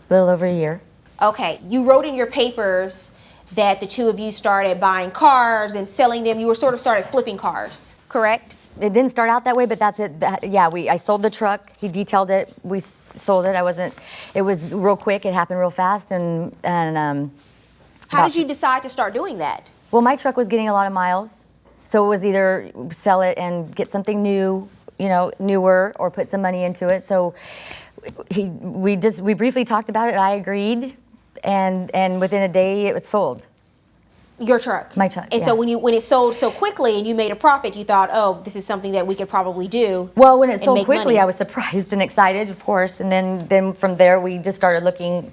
A little over a year. Okay, you wrote in your papers that the two of you started buying cars and selling them. You were sort of started flipping cars, correct? It didn't start out that way, but that's it. I sold the truck. He detailed it. We sold it. It was real quick. It happened real fast. How did you decide to start doing that? Well, my truck was getting a lot of miles, so it was either sell it and get something new, newer, or put some money into it. So we briefly talked about it. I agreed, and within a day it was sold. Your truck? My truck, And yeah. so when it sold so quickly and you made a profit, you thought, oh, this is something that we could probably do. Well, when it sold make quickly, money. I was surprised and excited, of course, and then from there we just started looking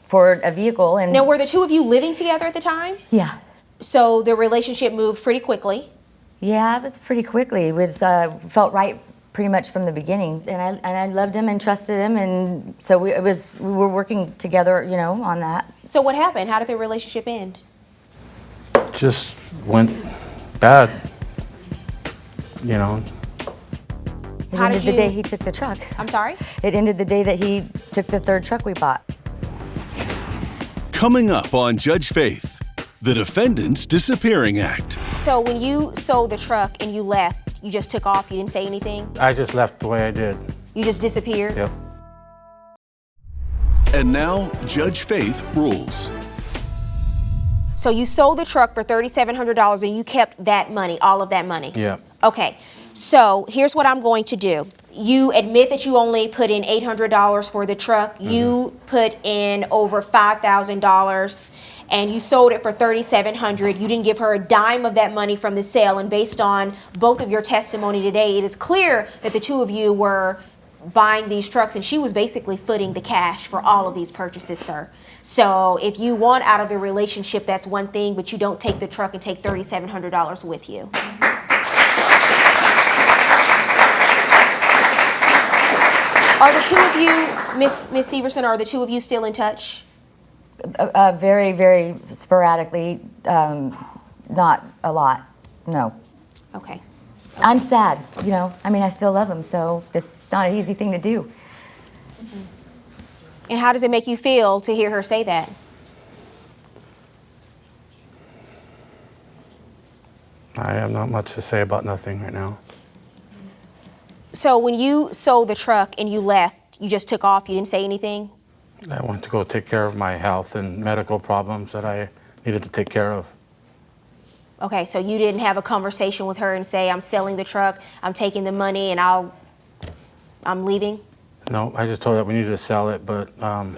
for a vehicle. And Now, were the two of you living together at the time? yeah, So the relationship moved pretty quickly. yeah, it was pretty quickly. It was felt right pretty much from the beginning, and I loved him and trusted him, and so we were working together, on that. So what happened? How did the relationship end? Just went bad, It ended the day he took the truck. I'm sorry? It ended the day that he took the third truck we bought. Coming up on Judge Faith, the defendant's disappearing act. So when you sold the truck and you left, you just took off, you didn't say anything? I just left the way I did. You just disappeared? Yep. And now, Judge Faith rules. So you sold the truck for $3,700 and you kept that money, all of that money? Yeah. Okay, so here's what I'm going to do. You admit that you only put in $800 for the truck. Mm-hmm. You put in over $5,000 and you sold it for $3,700. You didn't give her a dime of that money from the sale. And based on both of your testimony today, it is clear that the two of you were buying these trucks and she was basically footing the cash for all of these purchases, sir. So if you want out of the relationship, that's one thing, but you don't take the truck and take $3,700 with you. Are the two of you, Miss Severson, are the two of you still in touch? Very, very sporadically, not a lot, no. Okay. I'm sad, I still love him, so this is not an easy thing to do. And how does it make you feel to hear her say that? I have not much to say about nothing right now. So when you sold the truck and you left, you just took off, you didn't say anything? I went to go take care of my health and medical problems that I needed to take care of. Okay, so you didn't have a conversation with her and say, I'm selling the truck, I'm taking the money, and I'm leaving? No, I just told her that we needed to sell it, but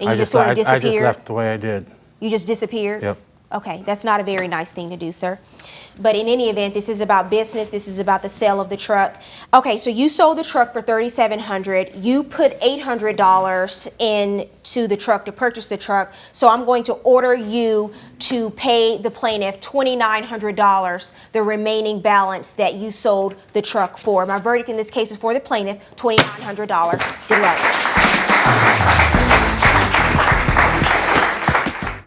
you just sort of I just disappeared? left the way I did. You just disappeared? Yep. Okay, that's not a very nice thing to do, sir. But in any event, this is about business. This is about the sale of the truck. Okay, so you sold the truck for $3,700. You put $800 into the truck to purchase the truck. So I'm going to order you to pay the plaintiff $2,900, the remaining balance that you sold the truck for. My verdict in this case is for the plaintiff, $2,900. Good luck.